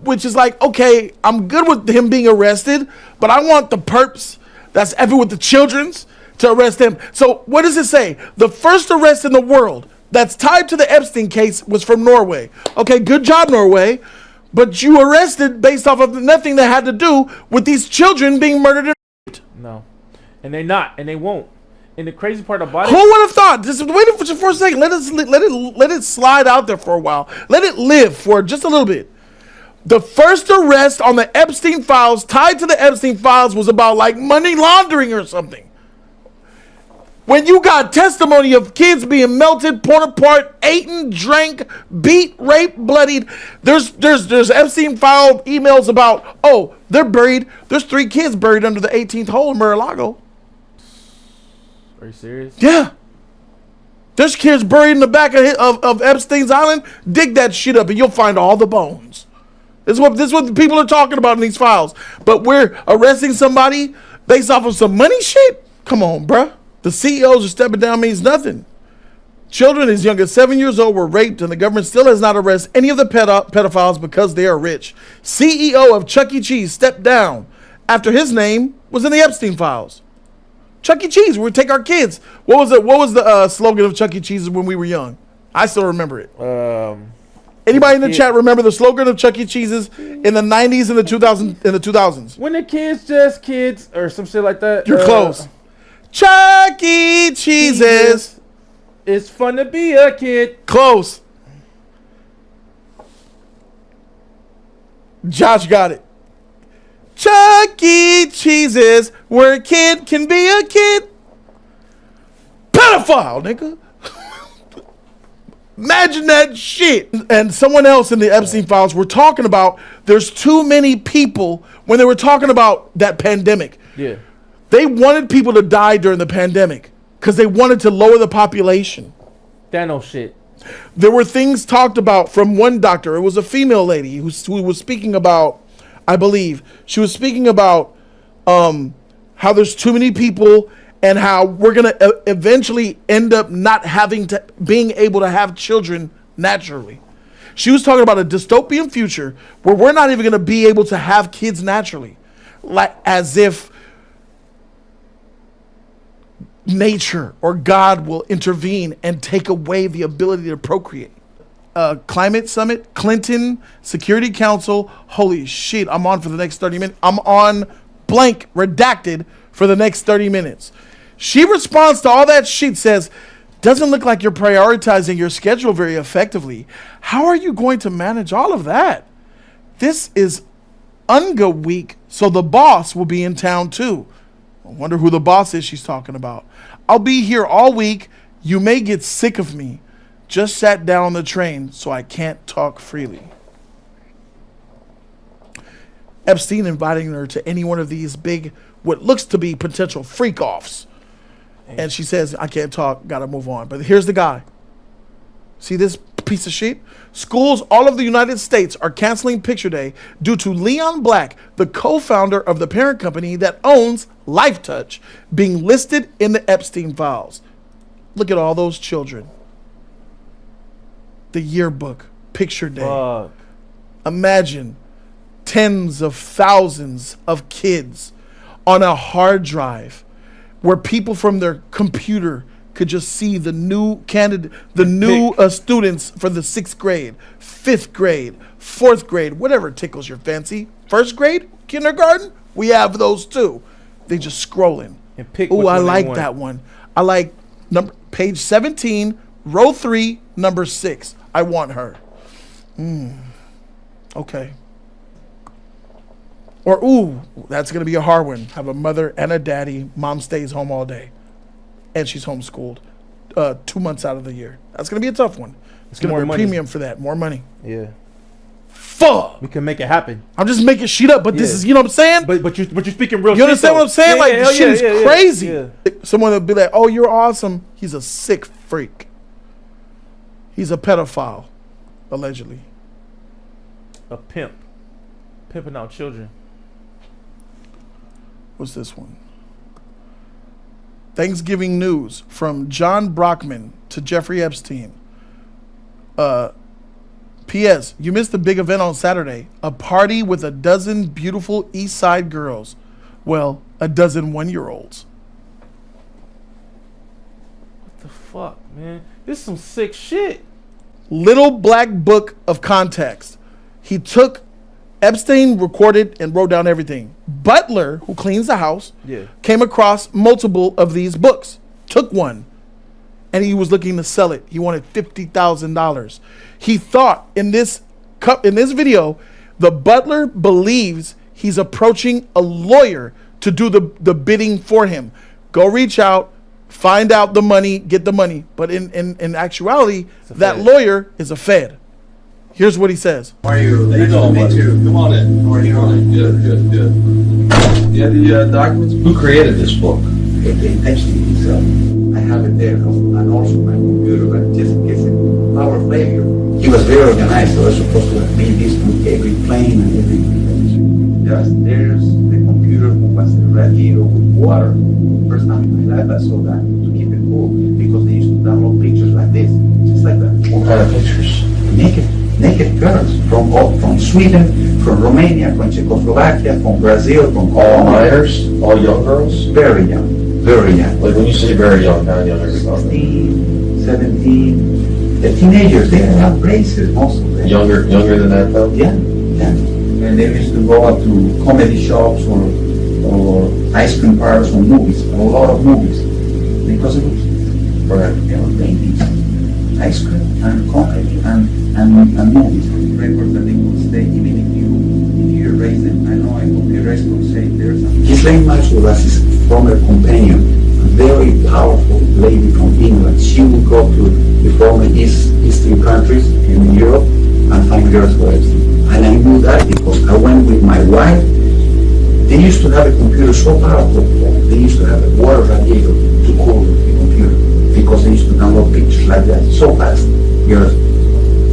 Speaker 1: which is like, okay, I'm good with him being arrested, but I want the perps that's ever with the children's to arrest him. So what does it say? The first arrest in the world that's tied to the Epstein case was from Norway. Okay, good job, Norway. But you arrested based off of nothing that had to do with these children being murdered and raped.
Speaker 3: No, and they not, and they won't. And the crazy part about
Speaker 1: Who
Speaker 3: it,
Speaker 1: would have thought? Just wait for a second. Let it slide out there for a while. Let it live for just a little bit. The first arrest on the Epstein files, tied to the Epstein files, was about like money laundering or something. When you got testimony of kids being melted, torn apart, eaten, drank, beat, raped, bloodied, there's Epstein file emails about, oh, they're buried. There's 3 kids buried under the 18th hole in Mar-a-Lago.
Speaker 3: are you serious?
Speaker 1: Yeah. There's kids buried in the back of Epstein's Island. Dig that shit up and you'll find all the bones. This is what the people are talking about in these files. But we're arresting somebody based off of some money shit? Come on, bruh. The CEOs are stepping down means nothing. Children as young as 7 years old were raped and the government still has not arrested any of the pedophiles because they are rich. CEO of Chuck E. Cheese stepped down after his name was in the Epstein files. Chuck E. Cheese, we take our kids. What was the slogan of Chuck E. Cheese when we were young? I still remember it. Anybody in the chat remember the slogan of Chuck E. Cheese's in the 90s and the 2000s?
Speaker 3: When the kids just kids or some shit like that.
Speaker 1: You're close. Chuck E. Cheese's.
Speaker 3: It's fun to be a kid.
Speaker 1: Close. Josh got it. Chuck E. Cheese's, where a kid can be a kid. Pedophile, nigga. Imagine that shit. And someone else in the Epstein files were talking about there's too many people when they were talking about that pandemic.
Speaker 3: Yeah.
Speaker 1: They wanted people to die during the pandemic because they wanted to lower the population.
Speaker 3: Thanos shit.
Speaker 1: There were things talked about from one doctor. It was a female lady who was speaking about, I believe, she was speaking about how there's too many people and how we're going to eventually end up not being able to have children naturally. She was talking about a dystopian future where we're not even going to be able to have kids naturally. Like as if nature or God will intervene and take away the ability to procreate. Climate Summit, Clinton, Security Council. Holy shit, I'm on for the next 30 minutes. I'm on blank redacted for the next 30 minutes. She responds to all that shit, says, doesn't look like you're prioritizing your schedule very effectively. How are you going to manage all of that? This is Unga week, so the boss will be in town too. I wonder who the boss is she's talking about. I'll be here all week. You may get sick of me. Just sat down on the train, so I can't talk freely. Epstein inviting her to any one of these big, what looks to be potential freak-offs. And she says, I can't talk, gotta move on. But here's the guy. See this piece of shit? Schools all over the United States are canceling Picture Day due to Leon Black, the co-founder of the parent company that owns LifeTouch, being listed in the Epstein files. Look at all those children. The yearbook, Picture Day. Imagine tens of thousands of kids on a hard drive where people from their computer could just see the new students for the 6th grade, 5th grade, 4th grade, whatever tickles your fancy. 1st grade, kindergarten, we have those too. They just scrolling.
Speaker 3: And pick
Speaker 1: Ooh,
Speaker 3: which
Speaker 1: I
Speaker 3: one they
Speaker 1: like
Speaker 3: want.
Speaker 1: that one. I like page 17, row 3, number 6. I want her. Okay. Or, ooh, that's going to be a hard one. Have a mother and a daddy. Mom stays home all day. And she's homeschooled 2 months out of the year. That's going to be a tough one. It's going to
Speaker 3: more
Speaker 1: be a
Speaker 3: money.
Speaker 1: premium for that. More money.
Speaker 3: Yeah.
Speaker 1: Fuck!
Speaker 3: We can make it happen.
Speaker 1: I'm just making shit up, but this
Speaker 3: Yeah.
Speaker 1: is, you know what I'm saying?
Speaker 3: But you're speaking real.
Speaker 1: You understand
Speaker 3: shit,
Speaker 1: what I'm saying?
Speaker 3: though.
Speaker 1: Like,
Speaker 3: Yeah,
Speaker 1: this shit is crazy.
Speaker 3: Yeah.
Speaker 1: Someone will be like, oh, you're awesome. He's a sick freak. He's a pedophile, allegedly.
Speaker 3: A pimp, pimping out children.
Speaker 1: What's this one? Thanksgiving news from John Brockman to Jeffrey Epstein. P.S. You missed the big event on Saturday. A party with a dozen beautiful East Side girls. Well, a dozen 1-year-olds.
Speaker 3: What the fuck, man? This is some sick shit.
Speaker 1: Little black book of context. He took Epstein, recorded and wrote down everything. Butler, who cleans the house, came across multiple of these books. Took one, and he was looking to sell it. He wanted $50,000. He thought in this video, the butler believes he's approaching a lawyer to do the bidding for him. Go reach out, find out the money, get the money. But in actuality, that lawyer is a Fed. Here's what he says.
Speaker 15: How are you? How you doing? Me too. Come on in. How are you doing? Good. Yeah, the documents. Who created this book?
Speaker 16: Epstein himself. I have it there, and also my computer, but just in case of power failure. He was very organized. So I was supposed to have made this to every plane and everything. Just there's the computer who was ready with water. First time in my life I saw that to keep it cool because they used to download pictures like this, just like that.
Speaker 15: What kind of pictures?
Speaker 16: Naked girls from Sweden, from Romania, from Czechoslovakia, from Brazil, from
Speaker 15: all minors, all young girls?
Speaker 16: Very young, very young.
Speaker 15: Like when you say very young, how young are you talking?
Speaker 16: 16, 17. The teenagers, they have braces, most of them.
Speaker 15: Younger than that though?
Speaker 16: Yeah. And they used to go up to comedy shops or ice cream parlors or movies, a lot of movies. Because it was, they were paintings, ice cream and comedy and movies. Records that they would stay even if you erase them. I know I could erase them, say there's some. Ghislaine Maxwell was his former companion, a very powerful lady from England. She would go to the former Eastern countries in Europe and find girls for Epstein. And I knew that because I went with my wife. They used to have a computer so powerful, they used to have a water radiator to cool the computer because they used to download pictures like that so fast. Girls,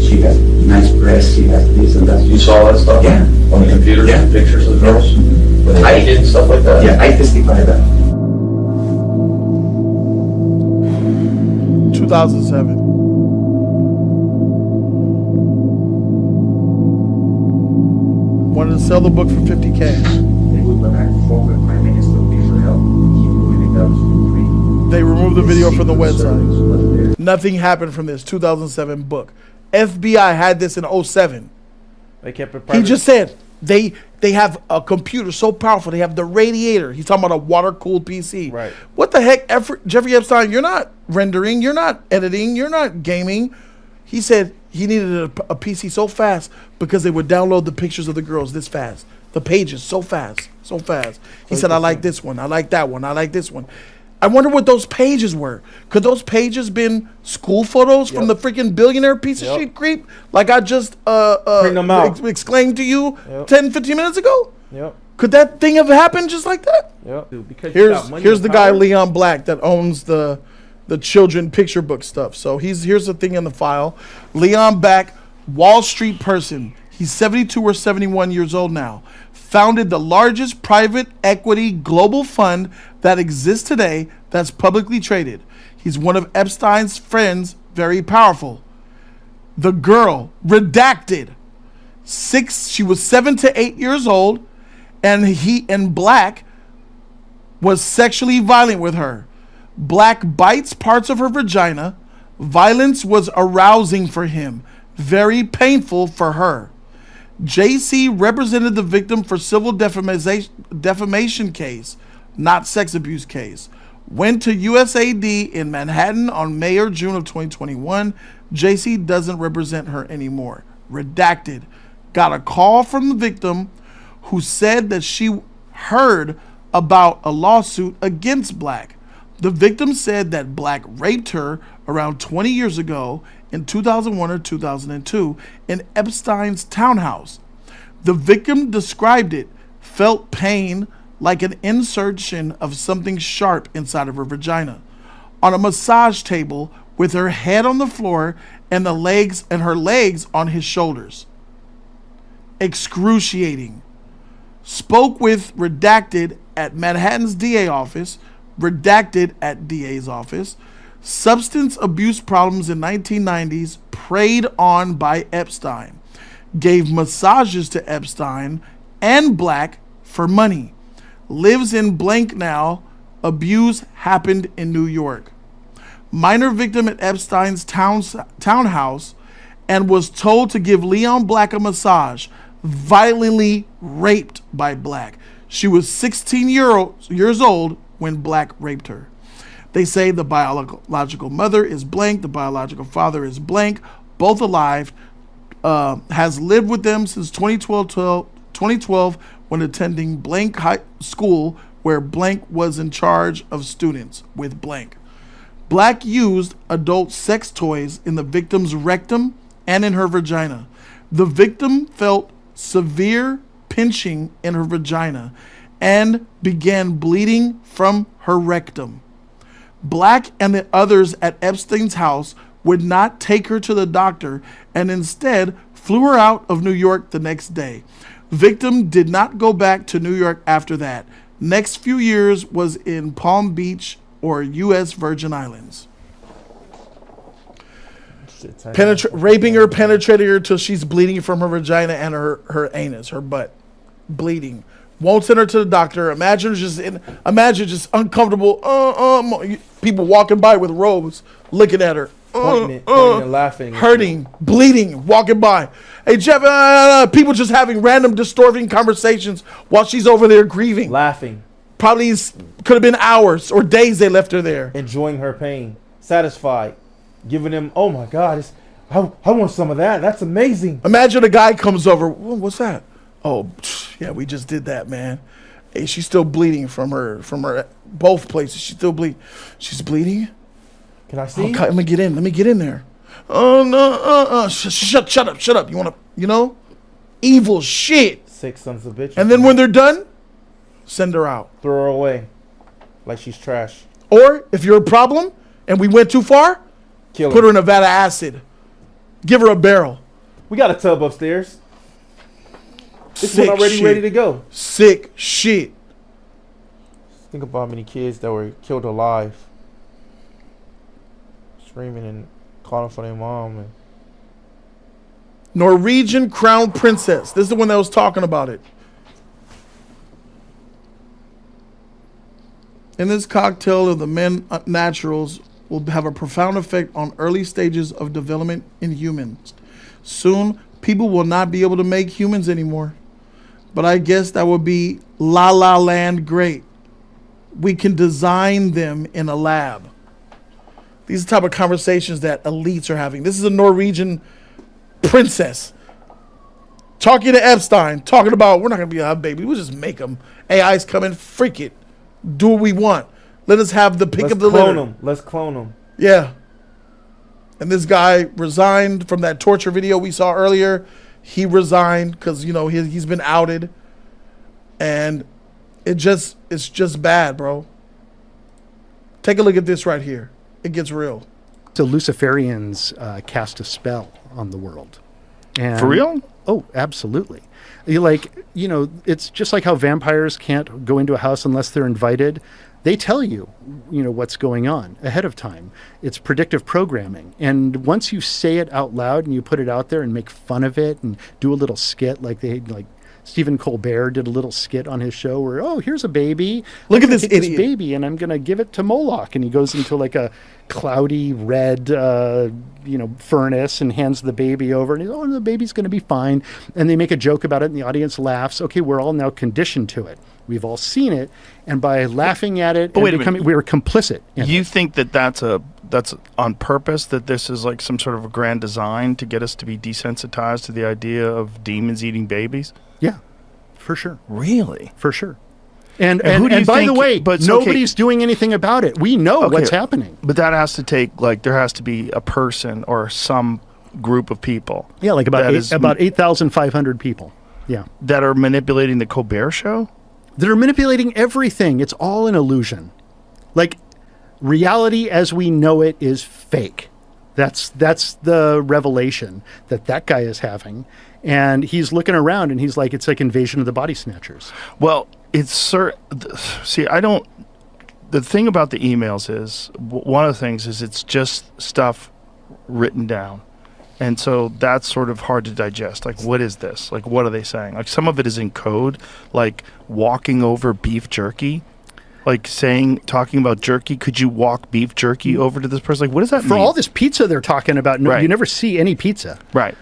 Speaker 16: she has nice breasts, she has this and that.
Speaker 15: You saw that stuff?
Speaker 16: Yeah.
Speaker 15: On the computer?
Speaker 16: Yeah.
Speaker 15: Pictures of girls? Were they naked and stuff like that?
Speaker 16: Yeah, I testify that.
Speaker 1: 2007. Wanted to sell the book for $50K.
Speaker 16: They would go back to former Prime Minister of Israel, keep doing it free.
Speaker 1: They removed the video from the website. Nothing happened from this 2007 book. FBI had this in 2007.
Speaker 3: They kept it
Speaker 1: He
Speaker 3: private.
Speaker 1: just said they have a computer so powerful. They have the radiator. He's talking about a water-cooled PC.
Speaker 3: Right.
Speaker 1: What the heck, Jeffrey Epstein, you're not rendering, you're not editing, you're not gaming. He said he needed a PC so fast because they would download the pictures of the girls this fast. The pages so fast, so fast. He said, I like this one, I like that one, I like this one. I wonder what those pages were. Could those pages been school photos from the freaking billionaire piece of shit creep? Like I just
Speaker 3: Print them out.
Speaker 1: exclaimed to you 10, 15 minutes ago?
Speaker 3: Yep.
Speaker 1: Could that thing have happened just like that?
Speaker 3: Yep. Dude, because you got money
Speaker 1: Here's
Speaker 3: and
Speaker 1: the guy
Speaker 3: power.
Speaker 1: Leon Black that owns the children picture book stuff. So here's the thing in the file. Leon Black, Wall Street person. He's 72 or 71 years old now. Founded the largest private equity global fund that exists today that's publicly traded. He's one of Epstein's friends, very powerful. The girl, redacted. She was 7 to 8 years old, and Black was sexually violent with her. Black bites parts of her vagina. Violence was arousing for him, very painful for her. JC represented the victim for civil defamation case, not sex abuse case. Went to USAD in Manhattan on May or June of 2021. JC doesn't represent her anymore. Redacted. Got a call from the victim who said that she heard about a lawsuit against Black. The victim said that Black raped her around 20 years ago in 2001 or 2002 in Epstein's townhouse. The victim described it, felt pain like an insertion of something sharp inside of her vagina, on a massage table with her head on the floor and her legs on his shoulders. Excruciating. Spoke with Redacted at Manhattan's DA office, Redacted at DA's office. Substance abuse problems in 1990s, preyed on by Epstein. Gave massages to Epstein and Black for money. Lives in blank now. Abuse happened in New York. Minor victim at Epstein's townhouse and was told to give Leon Black a massage. Violently raped by Black. She was 16 years old when Black raped her. They say the biological mother is blank, the biological father is blank, both alive, has lived with them since 2012 when attending blank high school where blank was in charge of students with blank. Black used adult sex toys in the victim's rectum and in her vagina. The victim felt severe pinching in her vagina and began bleeding from her rectum. Black and the others at Epstein's house would not take her to the doctor and instead flew her out of New York the next day. Victim did not go back to New York after that. Next few years was in Palm Beach or U.S. Virgin Islands. Raping her, penetrating her till she's bleeding from her vagina and her anus, her butt, bleeding. Won't send her to the doctor. Imagine just uncomfortable. People walking by with robes, looking at her,
Speaker 3: pointing and laughing,
Speaker 1: hurting, bleeding, walking by. Hey Jeff, people just having random distorting conversations while she's over there grieving,
Speaker 3: laughing.
Speaker 1: Probably could have been hours or days they left her there,
Speaker 3: enjoying her pain, satisfied, giving them. Oh my God, I want some of that. That's amazing.
Speaker 1: Imagine a guy comes over. What's that? Oh, yeah, we just did that, man. Hey, she's still bleeding from her both places. She's still bleeding. She's bleeding.
Speaker 3: Can I see?
Speaker 1: Let me get in. Let me get in there. Oh no! Shut up! You wanna? Evil shit.
Speaker 3: Sick sons of bitches.
Speaker 1: And then when they're done, send her out.
Speaker 3: Throw her away, like she's trash.
Speaker 1: Or if you're a problem and we went too far, put her in a vat of acid. Give her a barrel.
Speaker 3: We got a tub upstairs. This
Speaker 1: Sick
Speaker 3: one already
Speaker 1: shit.
Speaker 3: ready to go.
Speaker 1: Sick shit.
Speaker 3: Think about how many kids that were killed alive, screaming and calling for their mom. And
Speaker 1: Norwegian crown princess. This is the one that was talking about it. In this cocktail of the men naturals will have a profound effect on early stages of development in humans. Soon, people will not be able to make humans anymore. But I guess that would be La La Land great. We can design them in a lab. These are the type of conversations that elites are having. This is a Norwegian princess talking to Epstein, talking about, we're not going to be a baby. We'll just make them. AI's coming, freak it. Do what we want. Let us have the pick of the litter.
Speaker 3: Let's clone them.
Speaker 1: Yeah. And this guy resigned from that torture video we saw earlier. He resigned because, he's been outed. And it's just bad, bro. Take a look at this right here. It gets real.
Speaker 2: So Luciferians cast a spell on the world. And
Speaker 13: for real?
Speaker 2: Oh, absolutely. It's just like how vampires can't go into a house unless they're invited. They tell you, what's going on ahead of time. It's predictive programming. And once you say it out loud and you put it out there and make fun of it and do a little skit like Stephen Colbert did a little skit on his show where, oh, here's a baby.
Speaker 1: Look
Speaker 2: I'm
Speaker 1: at
Speaker 2: gonna
Speaker 1: this
Speaker 2: take
Speaker 1: idiot.
Speaker 2: baby and I'm going to give it to Moloch. And he goes into like a cloudy red, furnace and hands the baby over. And he's, oh, the baby's going to be fine. And they make a joke about it and the audience laughs. Okay, we're all now conditioned to it. We've all seen it. And by laughing at it,
Speaker 13: wait a minute.
Speaker 2: we're complicit.
Speaker 13: You think that that's on purpose, that this is like some sort of a grand design to get us to be desensitized to the idea of demons eating babies?
Speaker 2: Yeah, for sure.
Speaker 13: Really?
Speaker 2: For sure. And
Speaker 13: who do you
Speaker 2: by the
Speaker 13: think-
Speaker 2: way,
Speaker 13: but
Speaker 2: nobody's doing anything about it. We know
Speaker 13: Okay,
Speaker 2: what's happening.
Speaker 13: But that has to take, like, there has to be a person or some group of people.
Speaker 2: Yeah, like
Speaker 13: that
Speaker 2: about 8,500 people. Yeah.
Speaker 13: That are manipulating the Colbert Show?
Speaker 2: They're manipulating everything. It's all an illusion. Like, reality as we know it is fake. That's the revelation that guy is having. And he's looking around and he's like, it's like Invasion of the Body Snatchers.
Speaker 13: Well, the thing about the emails is, one of the things is it's just stuff written down. And so that's sort of hard to digest. Like, what is this? Like, what are they saying? Like, some of it is in code, like walking over beef jerky. Like talking about jerky, could you walk beef jerky over to this person? Like, what does that mean?
Speaker 2: For all this pizza they're talking about, no,
Speaker 13: Right.
Speaker 2: you never see any pizza.
Speaker 13: Right.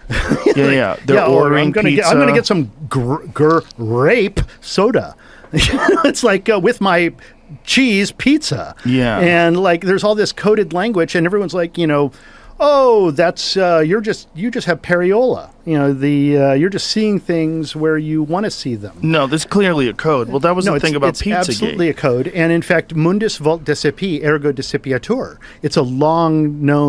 Speaker 13: Yeah. They're ordering pizza.
Speaker 2: I'm gonna get some grape soda. It's like with my cheese pizza.
Speaker 13: Yeah.
Speaker 2: And like, there's all this coded language, and everyone's like, oh, that's you just have pareola. You're just seeing things where you want to see them.
Speaker 13: No, there's clearly a code. Well, that was the thing about
Speaker 2: it's
Speaker 13: Pizzagate.
Speaker 2: absolutely a code, and in fact, mundus vult decipi ergo decipiatur. It's a long known